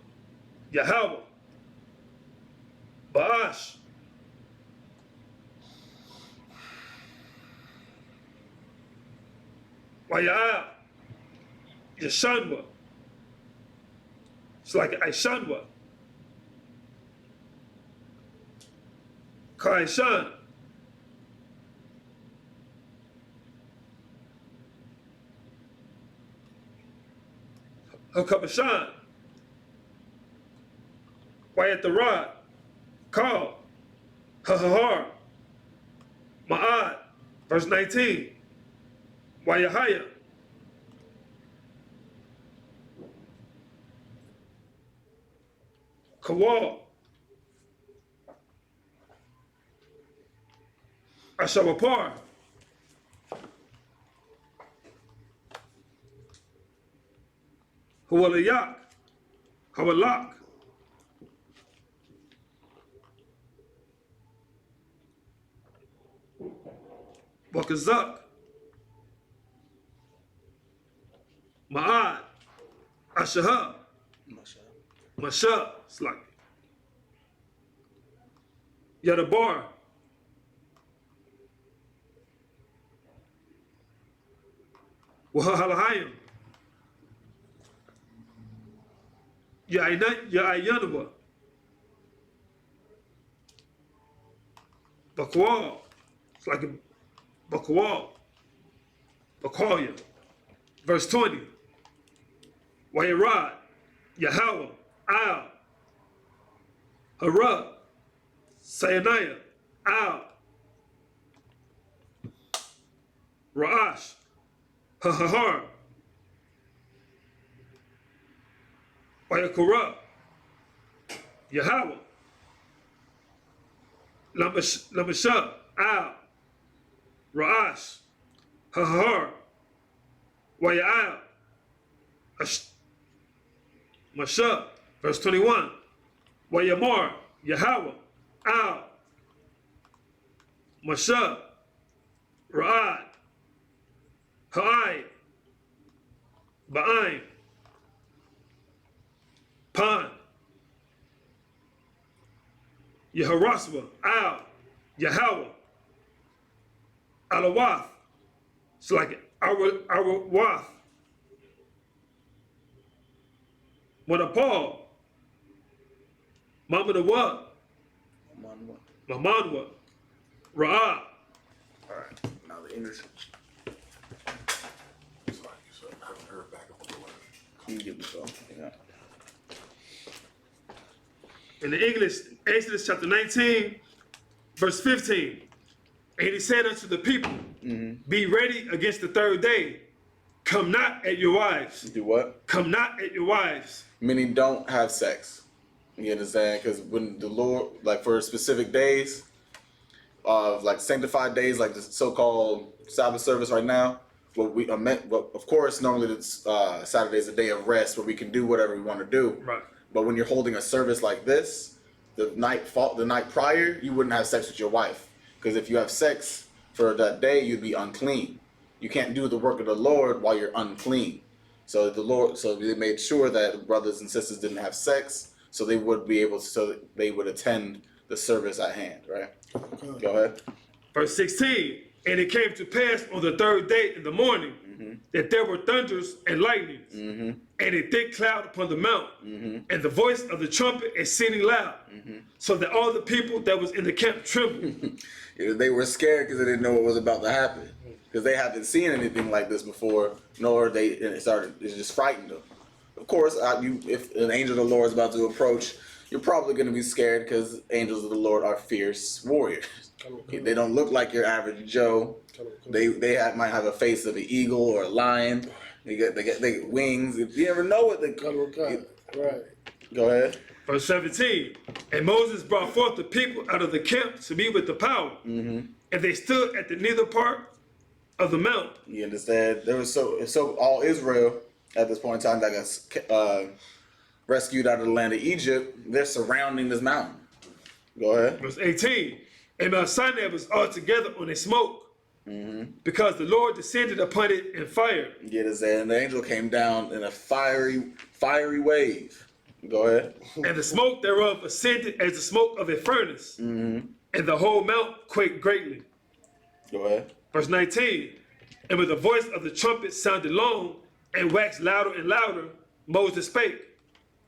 Yahweh, Ba'ash, Waya'al, Yashanwa, it's like Aishanwa, Kaishan, Hakabashan. Wayatarad. Call. Hahahar. Ma'ad. Verse 19. Wayahaya. Kawal. Ashabapar. Huwalayak. Hawalak. Wakazak. Ma'ad. Ashaha. Masha. It's like Yadabar. Wahalahayim. Ya'ayanwa. Bakwal. It's like a Bakwal. Bakwalya. Verse 20. Wayarad. Yahweh. Al. Hara. Sayaniah. Al. Ra'ash. Hahahar. Wayakura. Yahweh. Lamasha. Al. Ra'ash. Hahahar. Waya'al. Masha. Verse 21. Wayamar. Yahweh. Al. Masha. Ra'ad. Ha'ai. Ba'ain. Pan. Yeharaswa. Al. Yahweh. Alawath. It's like our wath. Monopal. Mama the what? Mamanwa. Ra'ah. All right. Now the English. It's like, so I haven't heard back on the word. You give me some. Yeah. In the English, Exodus chapter 19, verse 15. And he said unto the people, be ready against the third day. Come not at your wives. Do what? Come not at your wives. Meaning don't have sex. You understand? Because when the Lord, like for specific days, of like sanctified days, like the so-called Sabbath service right now, what we meant, well, of course, normally it's Saturday is a day of rest where we can do whatever we want to do. Right. But when you're holding a service like this, the night prior, you wouldn't have sex with your wife, because if you have sex for that day, you'd be unclean. You can't do the work of the Lord while you're unclean. So they made sure that brothers and sisters didn't have sex, so they would be able to, so they would attend the service at hand, right? Go ahead. Verse 16. And it came to pass on the third day in the morning that there were thunders and lightnings, and a thick cloud upon the mount, and the voice of the trumpet exceeding loud, so that all the people that was in the camp trembled. They were scared because they didn't know what was about to happen, because they haven't seen anything like this before, nor it just frightened them. Of course, if an angel of the Lord is about to approach, you're probably going to be scared because angels of the Lord are fierce warriors. They don't look like your average Joe. They might have a face of an eagle or a lion. They get wings. You never know what they. Right. Go ahead. Verse 17. And Moses brought forth the people out of the camp to be with the power, and they stood at the neither part of the mount. You understand? There was so all Israel at this point in time that got rescued out of the land of Egypt. They're surrounding this mountain. Go ahead. Verse 18. And Mount Sinai was altogether on a smoke, because the Lord descended upon it in fire. You understand? The angel came down in a fiery wave. Go ahead. And the smoke thereof ascended as the smoke of a furnace, and the whole mount quaked greatly. Go ahead. Verse 19. And with the voice of the trumpet sounded long, and waxed louder and louder, Moses spake,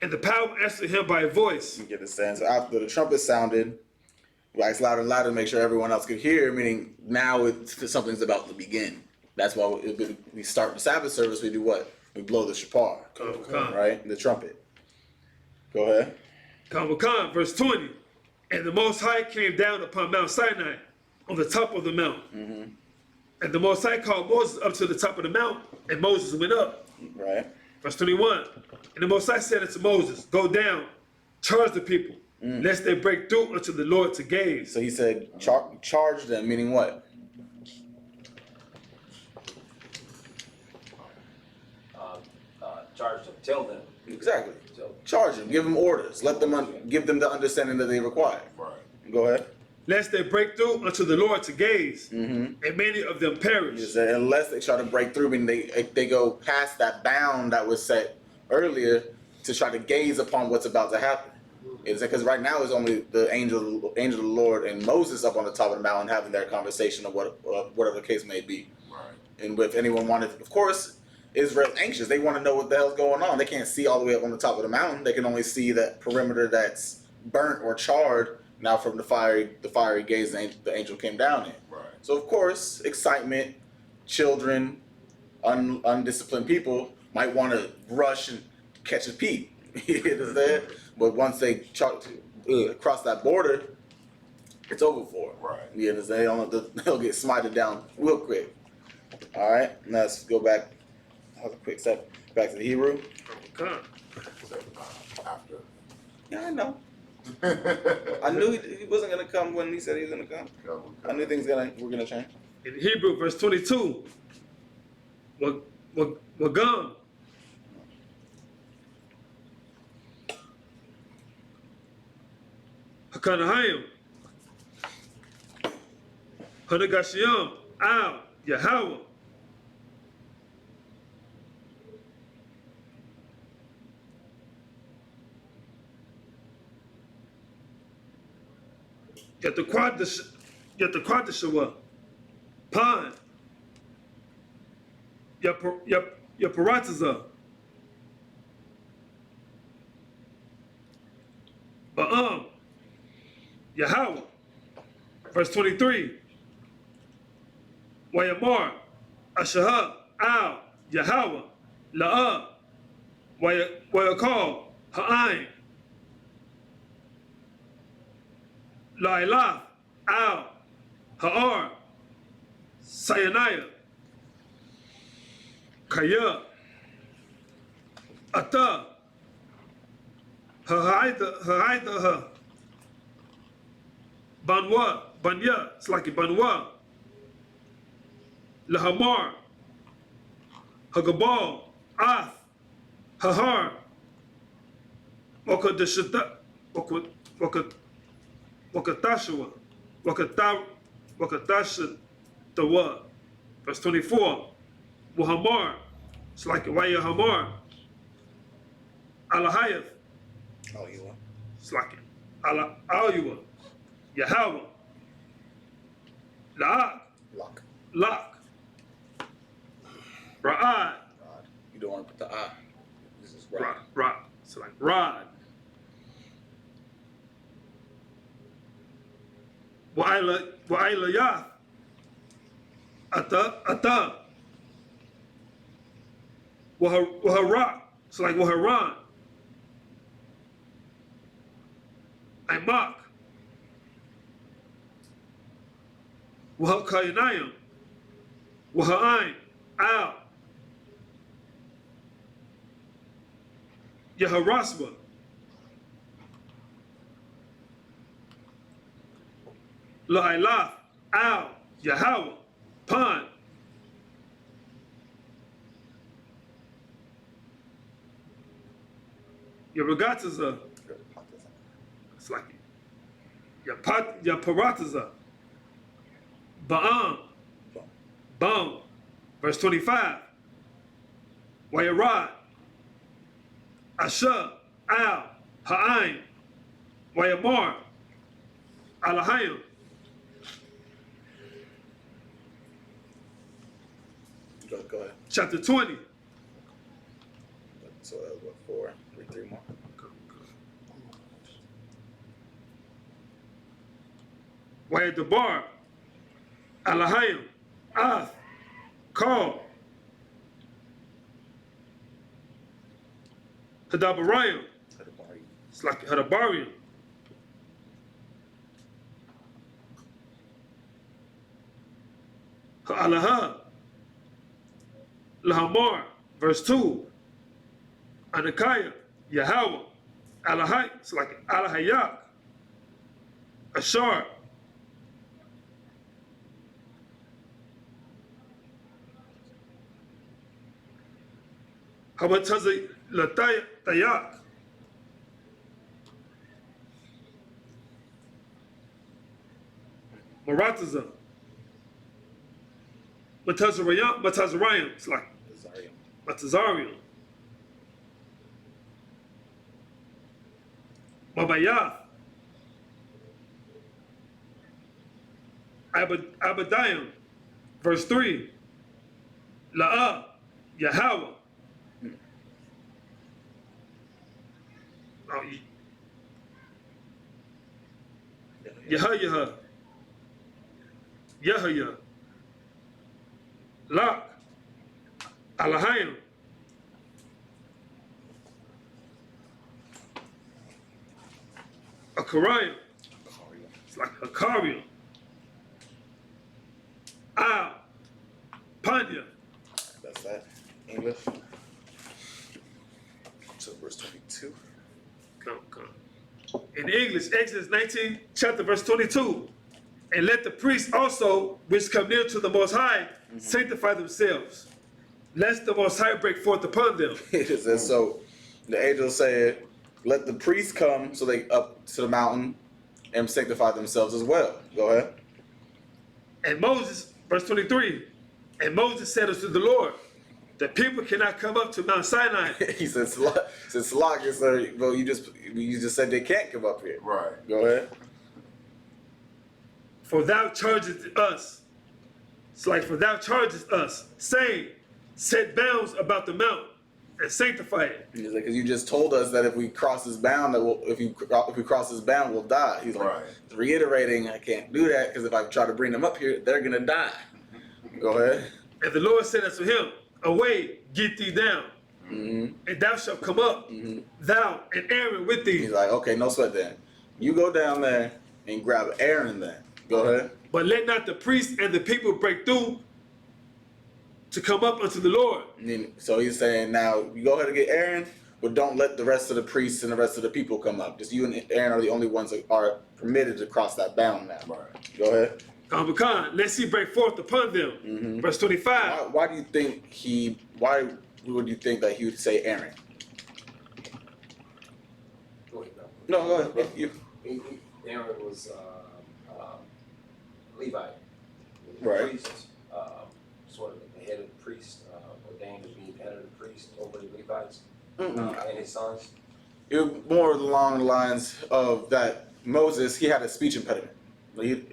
and the power answered him by a voice. You understand? So after the trumpet sounded, waxed louder and louder to make sure everyone else could hear, meaning now something's about to begin. That's why we start the Sabbath service. We do what? we blow the shofar, right? The trumpet. Go ahead. Khan, verse 20. And the Most High came down upon Mount Sinai on the top of the mount. And the Most High called Moses up to the top of the mount, and Moses went up. Right. Verse 21. And the Most High said unto Moses, go down, charge the people, lest they break through unto the Lord to gaze. So he said, charge them, meaning what? Charge them, tell them. Exactly. Charge them, give them orders, let them give them the understanding that they require. Right. Go ahead. Lest they break through unto the Lord to gaze, and many of them perish. He said, unless they try to break through, meaning they go past that bound that was set earlier to try to gaze upon what's about to happen. It's because right now it's only the angel of the Lord and Moses up on the top of the mountain having their conversation of whatever the case may be. Right. And if anyone wanted, of course, Israel's anxious. They want to know what the hell's going on. They can't see all the way up on the top of the mountain. They can only see that perimeter that's burnt or charred. Now from the fiery gaze the angel came down in. Right. So of course, excitement, children, undisciplined people might want to rush and catch a peep. You understand? But once they cross that border, it's over for them. Right. You understand? They'll get smited down real quick. All right, let's go back. Have a quick step back to the Hebrew. Khan. After. Yeah, I know. I knew he wasn't gonna come when he said he was gonna come. I knew things were gonna change. In Hebrew, verse 22. Wagam. Hakanahayim. Hanagashiyam. Al. Yahweh. Yatakwadishawa. Pan. Yaparataza. Ba'am. Yahweh. Verse 23. Wayamar. Ashaha. Al. Yahweh. La'ah. Wayakal. Ha'ain. La'ilah. Al. Ha'ar. Sayanaya. Kaya. Ata. Ha'aidaha. Banwa. Banya. It's like a Banwa. Lahamar. Hagabal. Ath. Hahar. Wakadashata. Wakatashawa. Wakatashawa. Verse 24. Wahamar. It's like Waya Hamar. Alahayath. Oh, you are. It's like Alayua. Yahweh. La'ak. Lock. Lak. Ra'ad. God. You don't want to put the ah. This is right. Rod. It's like rod. Wa'ila yath. Ata. Wahara. It's like Waharan. Imak. Wahakayinayim. Waha'ain. Al. Yaharaswa. La'ilah. Al. Yahweh. Pan. Yaragataza. It's like Yaparataza. Ba'am. Bam. Verse 25. Wayarad. Asha. Al. Ha'ain. Wayamar. Alahayim. Go ahead. Chapter 20. So that was what, 4, 3 more. Wayadabar. Alahayim. Ath. Call. Hadabarayim. It's like Hadabarium. Ha'alaha. Lahamar. Verse 2. Anakaya. Yahweh. Alahai. It's like Alahayak. Ashar. Habatazi Latayak. Marataza. Matazarayim. It's like Matazarium. Mabayath. Abadiam. Verse 3. La'ah. Yahweh. Yahya. Yahya. Lak. Alahayim. Akarayim. It's like Akarium. Al. Panya. That's that. English. So verse 22. Come. In English, Exodus 19, chapter verse 22. And let the priests also, which come near to the Most High, sanctify themselves, lest the Most High break forth upon them. It says, so the angel said, let the priests come so they up to the mountain and sanctify themselves as well. Go ahead. And Moses, verse 23, and Moses said unto the Lord, the people cannot come up to Mount Sinai. He said, Salak, well, you just said they can't come up here. Right. Go ahead. For thou chargest us. It's like, for thou chargest us, saying, set bounds about the mount and sanctify it. He's like, because you just told us that if we cross this bound, that if we cross this bound, we'll die. He's like, Right. reiterating, I can't do that because if I try to bring them up here, they're gonna die. Go ahead. And the Lord said unto him, away, get thee down, Mm-hmm. and thou shalt come up, thou and Aaron with thee. He's like, okay, no sweat then. You go down there and grab Aaron then. Go ahead. But let not the priests and the people break through to come up unto the Lord. And then, so he's saying, now you go ahead and get Aaron, but don't let the rest of the priests and the rest of the people come up. Just you and Aaron are the only ones that are permitted to cross that bound now. Right. Go ahead. Khan, lest he break forth upon them. Verse 25. Why do you think why would you think that he would say Aaron? Go ahead, No, go ahead. You. Aaron was Levite. Right. Priest, sort of the head of the priest, ordained to be the head of the priest over the Levites and his sons. It was more along the lines of that Moses, he had a speech impediment,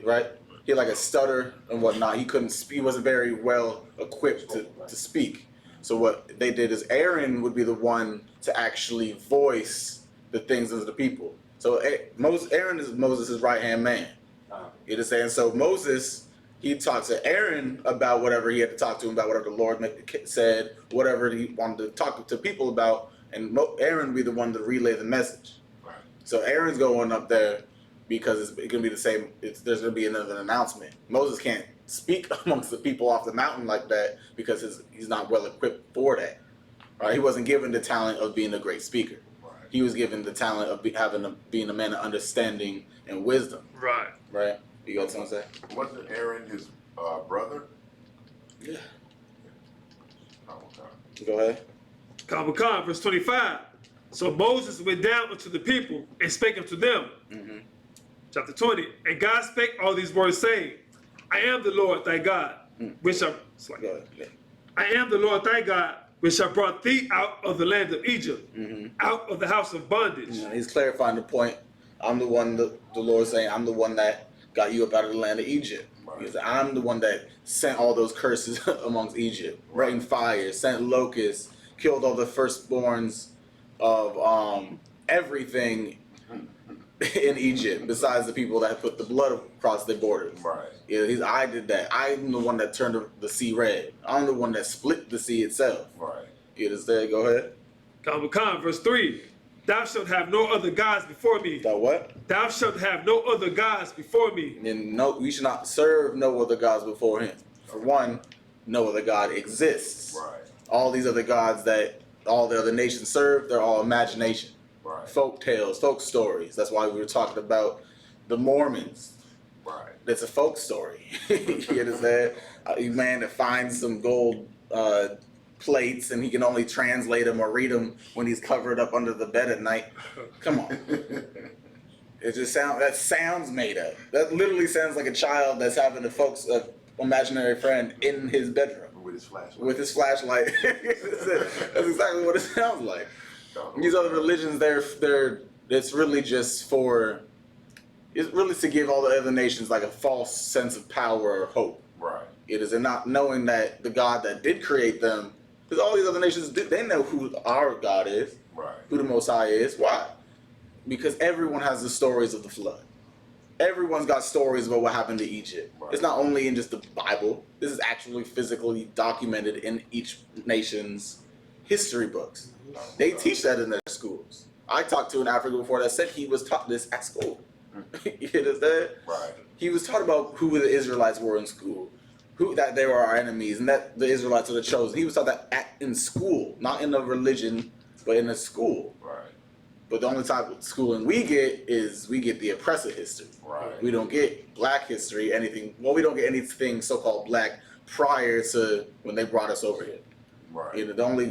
right? He had like a stutter and whatnot. He couldn't speak. He wasn't very well equipped to speak. So what they did is Aaron would be the one to actually voice the things of the people. So Aaron is Moses' right-hand man. You understand? So Moses, he talked to Aaron about whatever he had to talk to him about, whatever the Lord said, whatever he wanted to talk to people about, and Aaron would be the one to relay the message. Right. So Aaron's going up there because it's going to be the same. There's going to be another announcement. Moses can't speak amongst the people off the mountain like that because he's not well equipped for that. Right? He wasn't given the talent of being a great speaker. Right. He was given the talent of being a man of understanding and wisdom. Right. Right? You got something to say? Wasn't Aaron his brother? Yeah. Oh, okay. Go ahead. Khan, verse 25. So Moses went down unto the people and spake unto them. Chapter 20. And God spake all these words, saying, I am the Lord thy God, which I am the Lord thy God, which I brought thee out of the land of Egypt, out of the house of bondage. Yeah, he's clarifying the point. I'm the one, the Lord saying, I'm the one that got you up out of the land of Egypt. Right. Because I'm the one that sent all those curses amongst Egypt. Rained fire, sent locusts, killed all the firstborns of everything in Egypt, besides the people that put the blood across their borders. Right. Yeah, I did that. I'm the one that turned the sea red. I'm the one that split the sea itself. Right. You understand? Go ahead. Verse 3. Thou shalt have no other gods before me. That what? Thou shalt have no other gods before me. And no, we should not serve no other gods before him. For one, no other god exists. Right. All these other gods that all the other nations serve, they're all imagination. Right. Folk tales, folk stories. That's why we were talking about the Mormons. Right. That's a folk story. You understand? A man that finds some gold plates and he can only translate them or read them when he's covered up under the bed at night. Come on. It just sounds made up. That literally sounds like a child that's having a imaginary friend in his bedroom With his flashlight. with his flashlight. That's exactly what it sounds like. These other religions, it's really to give all the other nations like a false sense of power or hope. Right. It is in not knowing that the God that did create them, because all these other nations, they know who our God is, Right. who the Most High is. Why? Because everyone has the stories of the flood. Everyone's got stories about what happened to Egypt. Right. It's not only in just the Bible. This is actually physically documented in each nation's history books. They teach that in their schools. I talked to an African before that said he was taught this at school. You understand? Right. He was taught about who the Israelites were in school, that they were our enemies, and that the Israelites are the chosen. He was taught that in school, not in a religion, but in a school. Right. But the only type of schooling we get is we get the oppressive history. Right. We don't get black history, anything. Well, we don't get anything so-called black prior to when they brought us over here. Right. You know, the only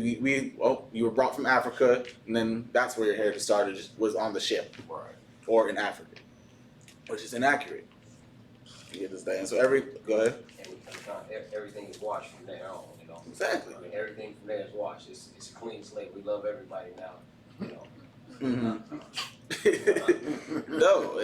you were brought from Africa, and then that's where your heritage started, was on the ship Right. or in Africa, which is inaccurate. You understand? So go ahead. And everything is washed from there on, you know. Exactly. I mean, everything from there is washed. It's a clean slate. We love everybody now, you know. No,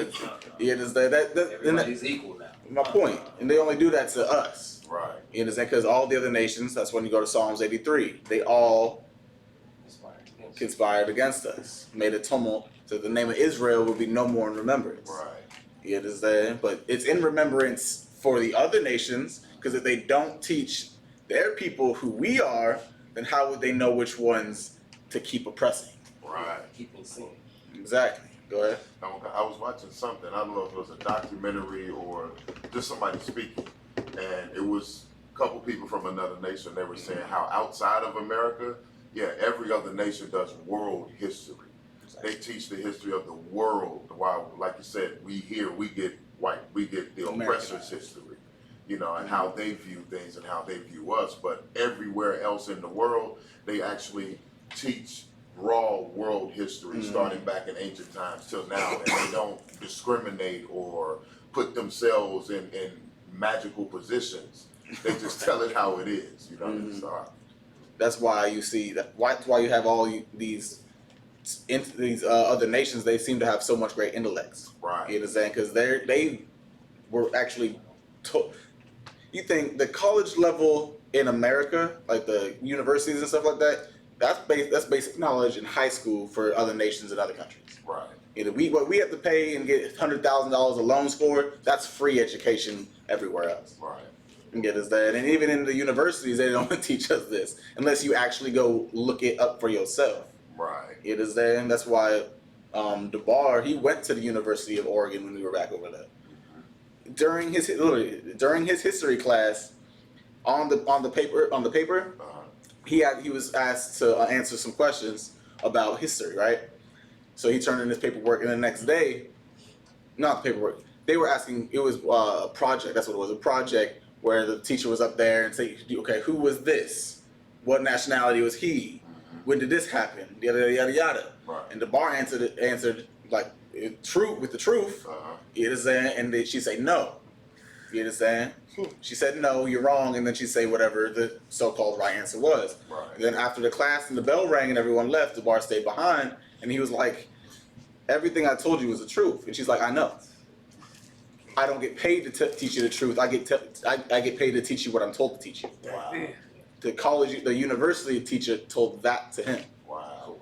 you understand and Everybody's equal now. my point. And they only do that to us. Right. You understand? Because all the other nations, that's when you go to Psalms 83, they all conspired against us, made a tumult, so the name of Israel will be no more in remembrance. Right. You understand? But it's in remembrance for the other nations, because if they don't teach their people who we are, then how would they know which ones to keep oppressing? Right. Keep it seen. Exactly. Go ahead. I was watching something. I don't know if it was a documentary or just somebody speaking, and it was a couple people from another nation. They were saying how outside of America, yeah, every other nation does world history. They teach the history of the world. While, like you said, we get the oppressor's history, you know, and how they view things and how they view us. But everywhere else in the world, they actually teach raw world history, starting back in ancient times till now, and they don't discriminate or put themselves in magical positions. They just tell it how it is, you know. So, That's why you see that. That's why you have all these other nations. They seem to have so much great intellects. right. You understand? Because they were actually. You think the college level in America, like the universities and stuff like that, that's basic knowledge in high school for other nations and other countries. Right. You know, what we have to pay and get $100,000 a loan for, that's free education everywhere else. Right. You get us that, and even in the universities, they don't teach us this unless you actually go look it up for yourself. Right. It is there, and that's why DeBar, he went to the University of Oregon when we were back over there. During his history class, on the paper, he was asked to answer some questions about history, right? So he turned in his paperwork, and the next day, not the paperwork, they were asking. It was a project. That's what it was, a project where the teacher was up there and say, okay, who was this? What nationality was he? When did this happen? Yada yada yada. Right. And the bar answered like true with the truth. You understand? And then she say no. You understand? She said no, you're wrong, and then she say whatever the so-called right answer was. Right. And then after the class and the bell rang and everyone left, the bar stayed behind, and he was like, everything I told you was the truth. And she's like, I know. I don't get paid to teach you the truth. I get paid to teach you what I'm told to teach you. Wow. The university teacher told that to him. Wow.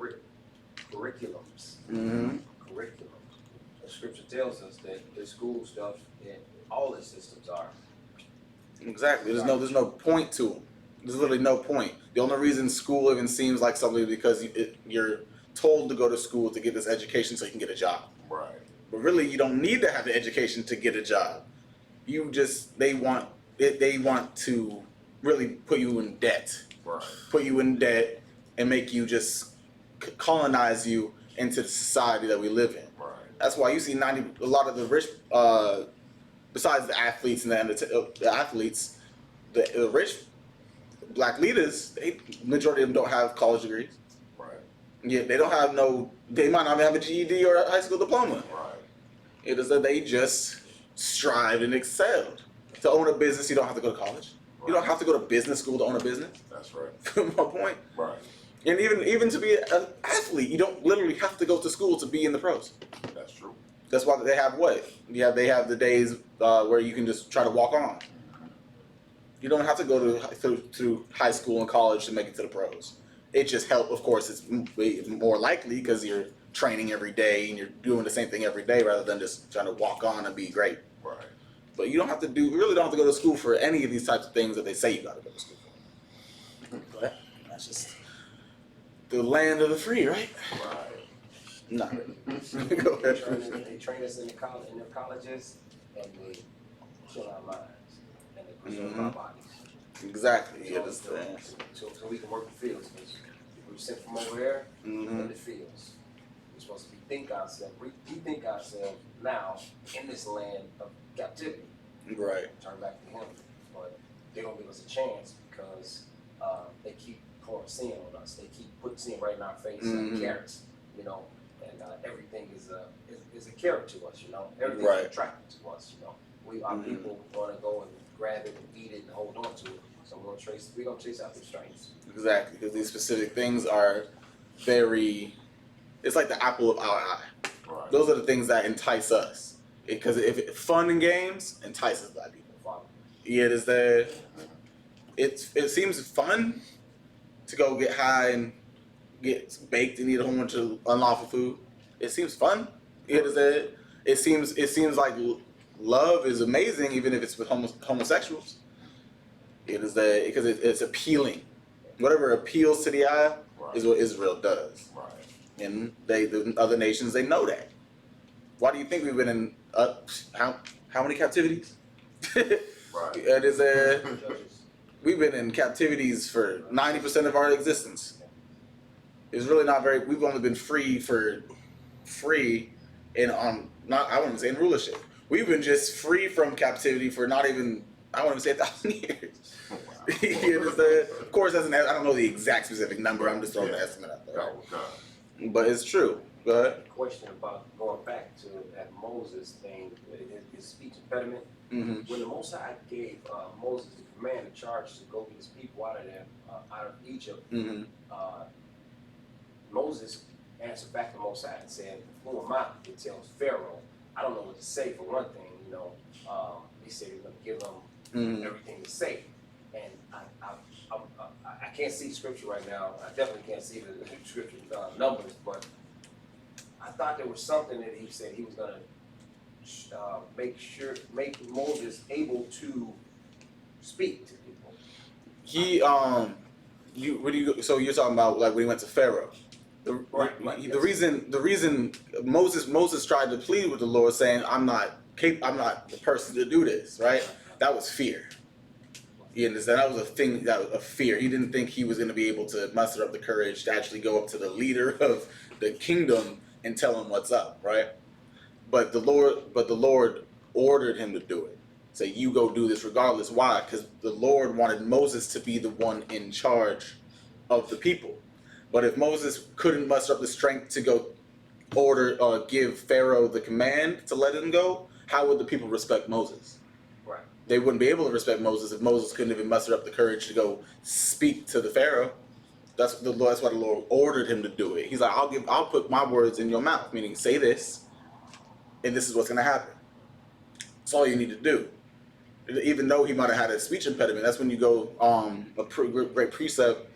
Curriculums. Mm-hmm. Curriculums. The scripture tells us that the school stuff and all the systems are. Exactly. There's no point to them. There's literally no point. The only reason school even seems like something is because you're told to go to school to get this education so you can get a job. Right. But really, you don't need to have the education to get a job. They want to really put you in debt. Right. Put you in debt and make you just colonize you into the society that we live in. Right. That's why you see a lot of the rich, besides the athletes and the rich black leaders, majority of them don't have college degrees. Right. Yeah, they don't have they might not even have a GED or a high school diploma. Right. It is that they just strived and excelled. To own a business, you don't have to go to college. Right. You don't have to go to business school to own a business. That's right. My point. Right. And even to be an athlete, you don't literally have to go to school to be in the pros. That's true. That's why they have what? Yeah, they have the days where you can just try to walk on. You don't have to go through high school and college to make it to the pros. It just helps. Of course, it's more likely because you're training every day and you're doing the same thing every day rather than just trying to walk on and be great. Right. But you really don't have to go to school for any of these types of things that they say you got to go to school for. But that's just the land of the free, right? Right. Not really. Go ahead. They train us in their colleges, and they kill our minds, and they preserve our bodies. Exactly. You understand. So we can work the fields. Because we were sent from over there in the fields. We're supposed to rethink ourselves now in this land of captivity. Right. Turn back to Him, but they don't give us a chance because they keep pouring sin on us. They keep putting sin right in our face, like carrots, and everything is a carrot to us, Everything is attractive to us, Our people want to go and grab it and eat it and hold on to it. So we're gonna chase after strengths. Exactly, because these specific things are it's like the apple of our eye. Right. Those are the things that entice us. Because if fun and games entices black people. Yeah, it seems fun to go get high and get baked and eat a whole bunch of unlawful food. It seems fun. It seems like love is amazing even if it's with homosexuals. Because it's appealing. Whatever appeals to the eye is what Israel does. Right. And the other nations, they know that. Why do you think we've been in how many captivities? Right. We've been in captivities for 90% of our existence. It's really not very. We've only been free in I wouldn't say in rulership. We've been just free from captivity for not even, I wouldn't even say 1,000 years. You understand? Of course, I don't know the exact specific number. I'm just throwing an estimate out there. But it's true. Go ahead. Question about going back to that Moses thing, his speech impediment. Mm-hmm. When the Most High gave Moses the command, the charge to go get his people out of there, out of Egypt, Moses answered back to Most High and said, "Who am I to tell Pharaoh? I don't know what to say for one thing." He said he's going to give them everything to say, and I can't see scripture right now. I definitely can't see the scripture numbers, but I thought there was something that he said he was going to make Moses able to speak to people. So you're talking about like when he went to Pharaoh. The reason Moses tried to plead with the Lord, saying, I'm not the person to do this, right? That was fear. You understand? That was a fear. He didn't think he was going to be able to muster up the courage to actually go up to the leader of the kingdom and tell him what's up, right? But the Lord ordered him to do it. Say, you go do this regardless. Why? Because the Lord wanted Moses to be the one in charge of the people. But if Moses couldn't muster up the strength to go give Pharaoh the command to let him go, how would the people respect Moses? Right. They wouldn't be able to respect Moses if Moses couldn't even muster up the courage to go speak to the Pharaoh. That's why the Lord ordered him to do it. He's like, I'll put my words in your mouth, meaning say this, and this is what's going to happen. That's all you need to do. Even though he might have had a speech impediment, that's when you go, a great precept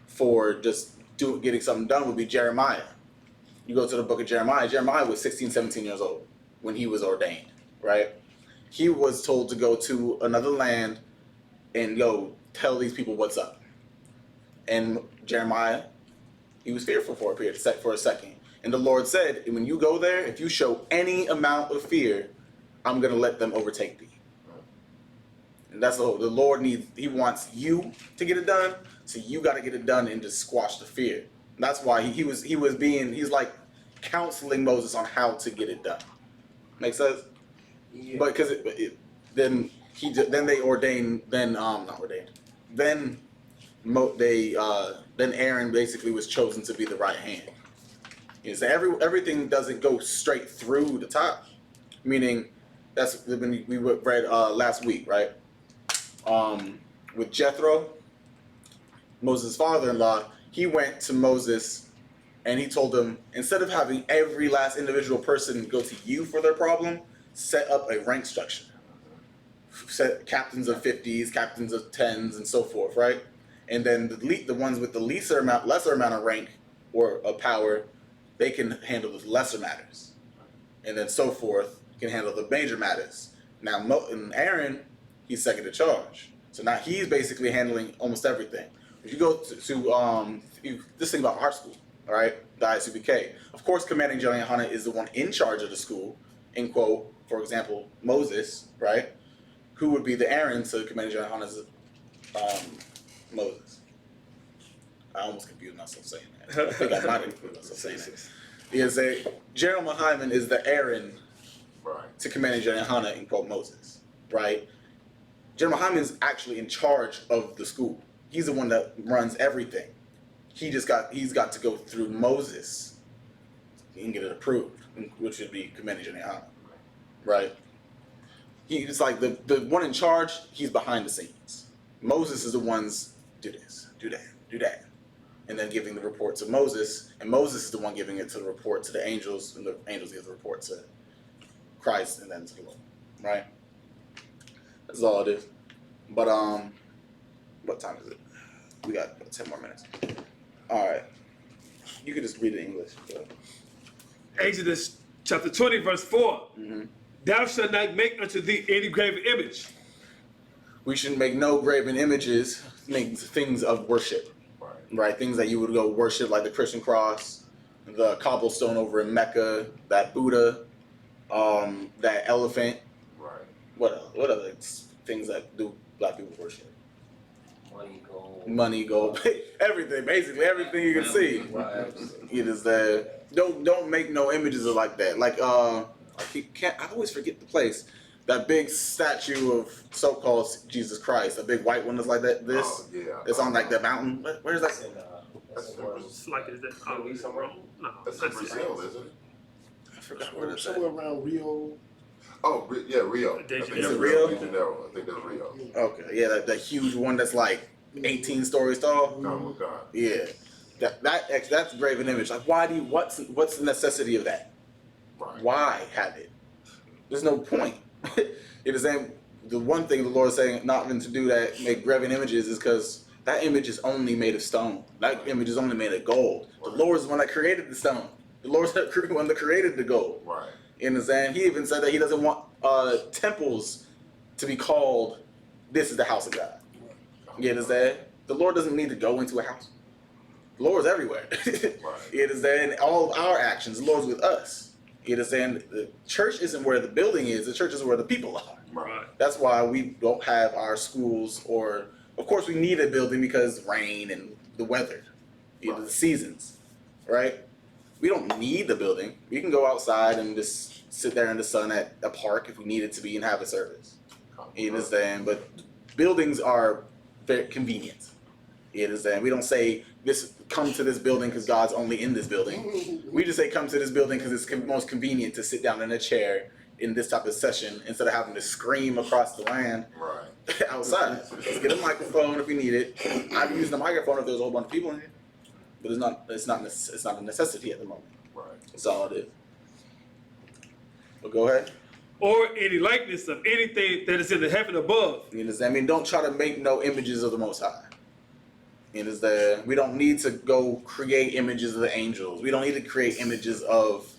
for just getting something done would be Jeremiah. You go to the book of Jeremiah. Jeremiah was 16, 17 years old when he was ordained, right? He was told to go to another land and go tell these people what's up. And Jeremiah, he was fearful for a second. And the Lord said, when you go there, if you show any amount of fear, I'm going to let them overtake thee. And that's the Lord needs. He wants you to get it done, so you got to get it done and just squash the fear. And that's why he's like counseling Moses on how to get it done. Make sense? Yeah. But because then Aaron basically was chosen to be the right hand. You know, so everything doesn't go straight through the top, meaning that's when we read last week, right? With Jethro, Moses' father-in-law, he went to Moses and he told him, instead of having every last individual person go to you for their problem, set up a rank structure. Set captains of 50s, captains of 10s, and so forth, right? And then the ones with the lesser amount of rank or of power, they can handle the lesser matters. And then so forth can handle the major matters. Now, and Aaron, he's second in charge. So now he's basically handling almost everything. If you go to this thing about our school, all right, the Isupk. Of course, Commanding General Yohana is the one in charge of the school, in quote, for example, Moses, right? Who would be the Aaron to Commanding General Yohana's Moses? I almost confused myself saying that. I think I might have confused myself saying that. Because General Muhammad is the Aaron to Commanding General Yohana, in quote, Moses, right? General Muhammad is actually in charge of the school. He's the one that runs everything. He's got to go through Moses and get it approved, which would be Commanding General Yohana, right? He's like the one in charge. He's behind the scenes. Moses is the ones do this, do that, do that, and then giving the report to Moses, and Moses is the one giving it to the report to the angels, and the angels give the report to Christ, and then to the Lord, right? That's all it is. But what time is it? We got 10 more minutes. All right, you could just read it in English. But... Exodus chapter 20, verse 4. Mm-hmm. Thou shalt not make unto thee any graven image. We shouldn't make no graven images, make things of worship. Right? Things that you would go worship, like the Christian cross, the cobblestone over in Mecca, that Buddha, that elephant. Right. What other things that do black people worship? Money, gold. Everything, basically everything you can see. It is that. Don't make no images of like that. Like I always forget the place. That big statue of so-called Jesus Christ, a big white one that's like that. It's on like the mountain. Where's that? It's like is that No, That's in Brazil, isn't it? I forgot where it's at. Somewhere around Rio. Oh, yeah, Rio. I think Is that's it Rio? De Janeiro. I think that's Rio. Okay, yeah, that huge one that's like 18 stories tall. Oh my God. Yeah, that's a graven image. Like, what's the necessity of that? Right. Why have it? There's no point. It is saying the one thing the Lord is saying not even to do that, make graven images, is because that image is only made of stone. That image is only made of gold. The Lord is the one that created the stone. The Lord is the one that created the gold. Right. You understand? He even said that he doesn't want temples to be called, this is the house of God. You understand? The Lord doesn't need to go into a house. The Lord is everywhere. You understand? All of our actions, the Lord's with us. You understand? The church isn't where the building is. The church is where the people are. Right. That's why we don't have our schools, or of course we need a building because rain and the weather, the seasons, right? We don't need the building. We can go outside and just sit there in the sun at a park if we needed to be and have a service. You understand? But buildings are very convenient. You understand? We don't say come to this building because God's only in this building. We just say come to this building because it's most convenient to sit down in a chair in this type of session instead of having to scream across the land outside. Let's get a microphone if we need it. I've used a microphone if there's a whole bunch of people in here, but it's not a necessity at the moment. Right. That's all it is. But go ahead. Or any likeness of anything that is in the heaven above. You understand? I mean, don't try to make no images of the Most High. You understand? We don't need to go create images of the angels. We don't need to create images of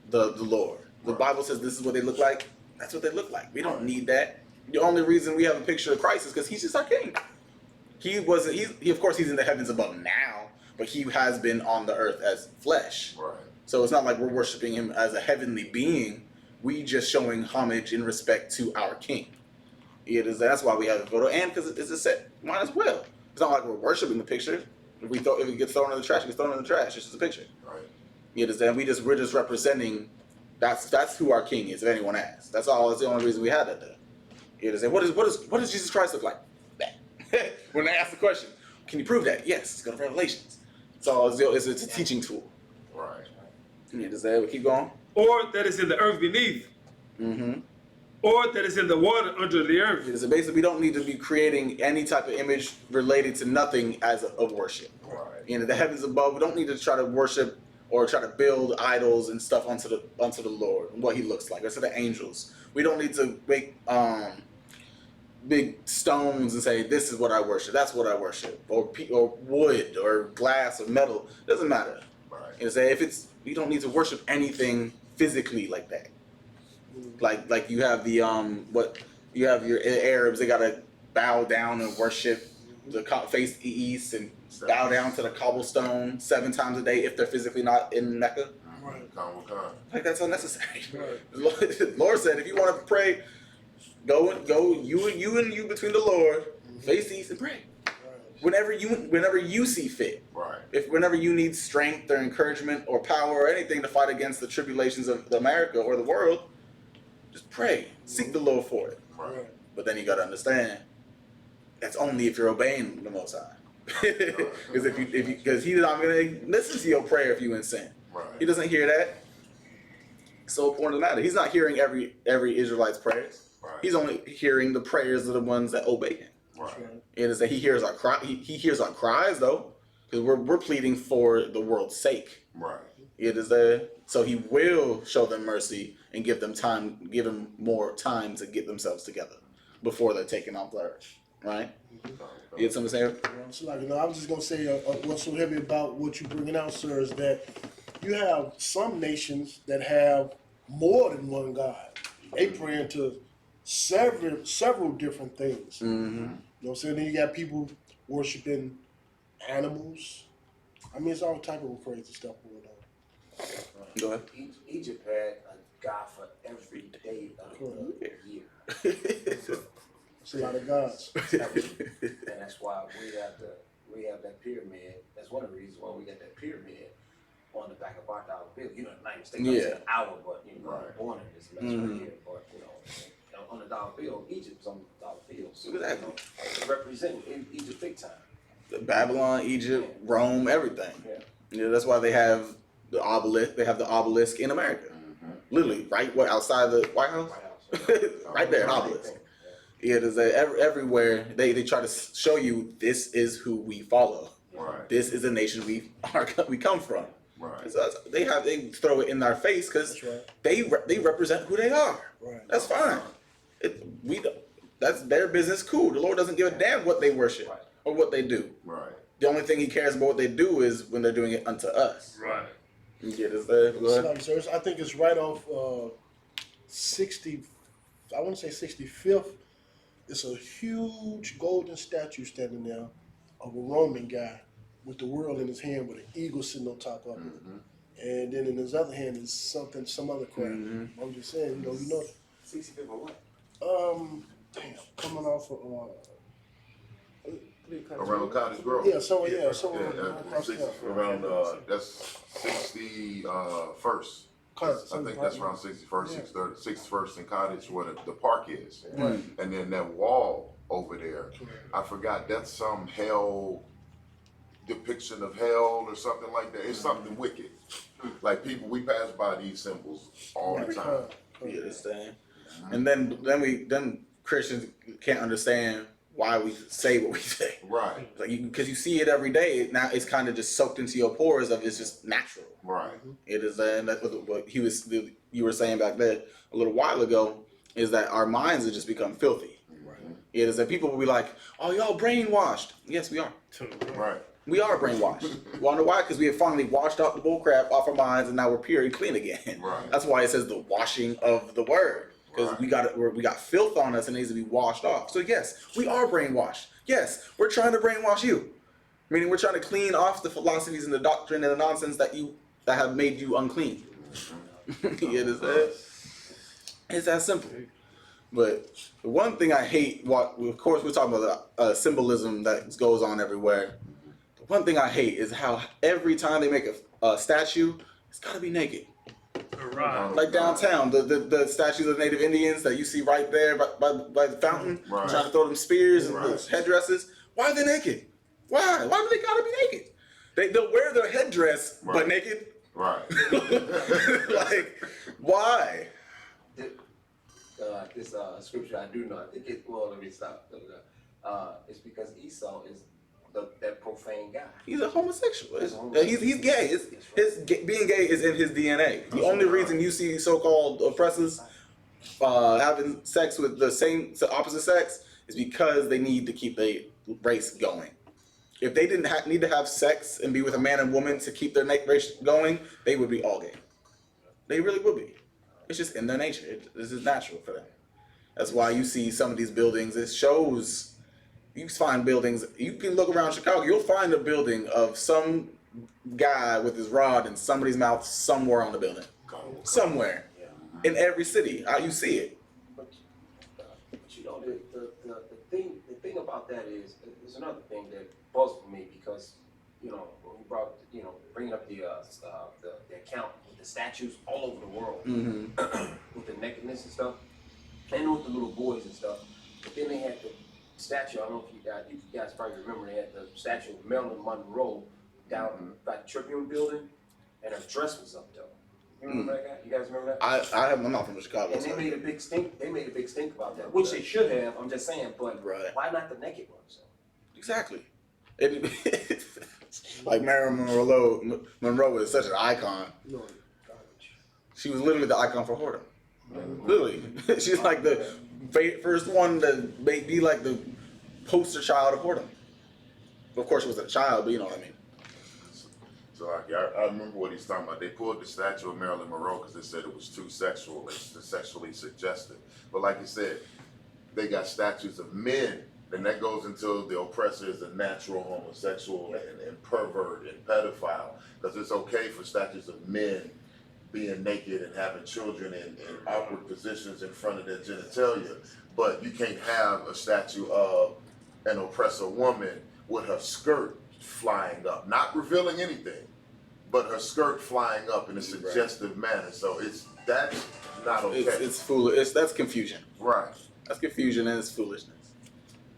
the Lord. The Bible says this is what they look like. That's what they look like. We don't need that. The only reason we have a picture of Christ is because he's just our king. He wasn't. He of course he's in the heavens above now, but he has been on the earth as flesh. Right. So it's not like we're worshiping him as a heavenly being. We just showing homage in respect to our king. It is. That's why we have a photo, and because it's a set. Might as well. It's not like we're worshiping the picture. If it gets thrown in the trash, it gets thrown in the trash. It's just a picture. Right. It is. And we're just representing. That's who our king is. If anyone asks, that's all. That's the only reason we had that there. It is. And what does Jesus Christ look like? That. When they ask the question, can you prove that? Yes. It's go to Revelations. So it's a teaching tool. Right. It is. We keep going. Or that is in the earth beneath. Mm-hmm. Or that is in the water under the earth. So basically, we don't need to be creating any type of image related to nothing as of worship. Right. In the heavens above, we don't need to try to worship or try to build idols and stuff onto the Lord and what He looks like, or to the angels. We don't need to make big stones and say, "This is what I worship. That's what I worship," or wood or glass or metal. Doesn't matter. Right. And say you don't need to worship anything physically like that. Like you have the you have your Arabs, they gotta bow down and worship face east and bow down to the cobblestone 7 times a day if they're physically not in Mecca. Right. Like that's unnecessary. Right. Lord said, if you want to pray, go you between the Lord, face east and pray. Whenever you see fit. Right. Whenever you need strength or encouragement or power or anything to fight against the tribulations of America or the world, just pray. Seek the Lord for it. Right. But then you gotta understand, that's only if you're obeying the Most High. Because He's not gonna listen to your prayer if you in sin. Right. He doesn't hear that. So important to matter. He's not hearing every Israelite's prayers. Right. He's only hearing the prayers of the ones that obey Him. Right. It is that He hears our cry. He hears our cries though, because we're pleading for the world's sake. Right. It is that so He will show them mercy and give them more time to get themselves together before they're taken off the earth. Right? You had something to say? So like, I was just gonna say what's so heavy about what you're bringing out, sir, is that you have some nations that have more than one God. They praying to several different things. Mm-hmm. You know what I'm saying? Then you got people worshiping animals. I mean, it's all type of crazy stuff going on. Go ahead. Egypt had a God for every day of the year. It's a lot of gods. And that's why we have that pyramid. That's one of the reasons why we got that pyramid on the back of our dollar bill. You know, the United States is an hour, but you know, born in this mess right here. But you know, on the dollar bill, Egypt's on the dollar bill. So Exactly. you know, represent Egypt big time. Babylon, Egypt, Rome, everything. Yeah. That's why they have the obelisk. They have the obelisk in America. Literally, right outside the White House. Right there, an obelisk. Yeah, there's everywhere they try to show you this is who we follow. Right. This is the nation we come from. Right. So they throw it in our face because That's right. they represent who they are. Right. That's fine. That's their business. Cool. The Lord doesn't give a damn what they worship or what they do. Right. The only thing He cares about what they do is when they're doing it unto us. Right. You get this there? Go ahead. Like, sir, I think it's right off 60. I want to say 65th. It's a huge golden statue standing there of a Roman guy with the world in his hand with an eagle sitting on top of it. And then in his other hand is some other crap. I'm just saying, you know. 65 or what? Coming off of Around Cottage Grove. somewhere across Around that's 61st. I think that's around 61st, 61st and Cottage where the park is. And then that wall over there, I forgot, that's some hell depiction of hell or something like that. It's something wicked. Like we pass by these symbols all the time. You understand? And then Christians can't understand why we say what we say. Right. Like because you see it every day. Now it's kind of just soaked into your pores of it's just natural. Right. It is, and that's what you were saying back there a little while ago, is that our minds have just become filthy. Right. It is that people will be like, "Oh, y'all brainwashed." Yes, we are. Right. We are brainwashed. Wonder why? Because we have finally washed out the bull crap off our minds, and now we're pure and clean again. Right. That's why it says the washing of the word. because we got filth on us and it needs to be washed off. So yes, we are brainwashed. Yes, we're trying to brainwash you, meaning we're trying to clean off the philosophies and the doctrine and the nonsense that have made you unclean. You understand? It's that simple. But the one thing I hate, of course we're talking about symbolism that goes on everywhere. The one thing I hate is how every time they make a statue, it's got to be naked. Right. Like downtown, the statues of Native Indians that you see right there by the fountain, Right. trying to throw them spears and Right. those headdresses. Why are they naked? Why? Why do they gotta be naked? They'll wear their headdress but Right. naked. Right. Like, why? This scripture I do know. I think it. Well, let me stop. It's because Esau is that profane guy. He's a homosexual. He's a homosexual. He's gay. Being gay is in his DNA. The only reason you see so-called oppressors having sex with the opposite sex is because they need to keep the race going. If they didn't need to have sex and be with a man and woman to keep their race going, they would be all gay. They really would be. It's just in their nature. This is natural for them. That's why you see some of these buildings. It shows. You find buildings. You can look around Chicago. You'll find a building of some guy with his rod in somebody's mouth somewhere on the building. Somewhere. In every city, you see it. But you know the thing about that is there's another thing that bugs me because when we brought bringing up the account with the statues all over the world with the nakedness and stuff, and with the little boys and stuff. But then they had the statue. I don't know if you guys probably remember. They had the statue of Marilyn Monroe down by the Tribune building, and her dress was up though. You remember that guy? You guys remember that? I'm not from Chicago. And they made a big stink. They made a big stink about that, which they should have. I'm just saying, but Right. why not the naked ones? Exactly. Like Marilyn Monroe is such an icon. No, garbage. She was literally the icon for whoredom. Literally. She's like the first one to be like the poster child of whoredom. Of course, she was a child, but you know what I mean. So I remember what he's talking about. They pulled the statue of Marilyn Monroe because they said it was too sexual, it's sexually suggestive. But like you said, they got statues of men, and that goes into the oppressor is a natural homosexual and pervert and pedophile. Because it's okay for statues of men being naked and having children in awkward positions in front of their genitalia, but you can't have a statue of an oppressor woman with her skirt flying up, not revealing anything, but her skirt flying up in a suggestive manner. So that's not okay. It's foolish. That's confusion. Right. That's confusion and it's foolishness.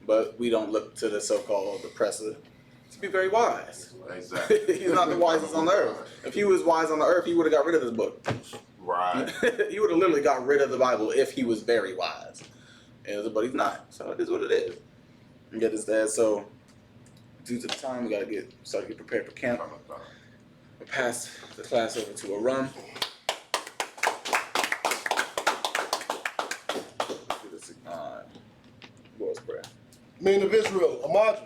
But we don't look to the so-called oppressor to be very wise. Exactly. He's not the wisest on the earth. If he was wise on the earth, he would have got rid of this book. Right. He would have literally got rid of the Bible if he was very wise. But he's not. So it is what it is. And get this dad. So due to the time, we gotta start to get prepared for camp. We'll pass the class over to a run. Lord's Prayer. Men of Israel, Imagine.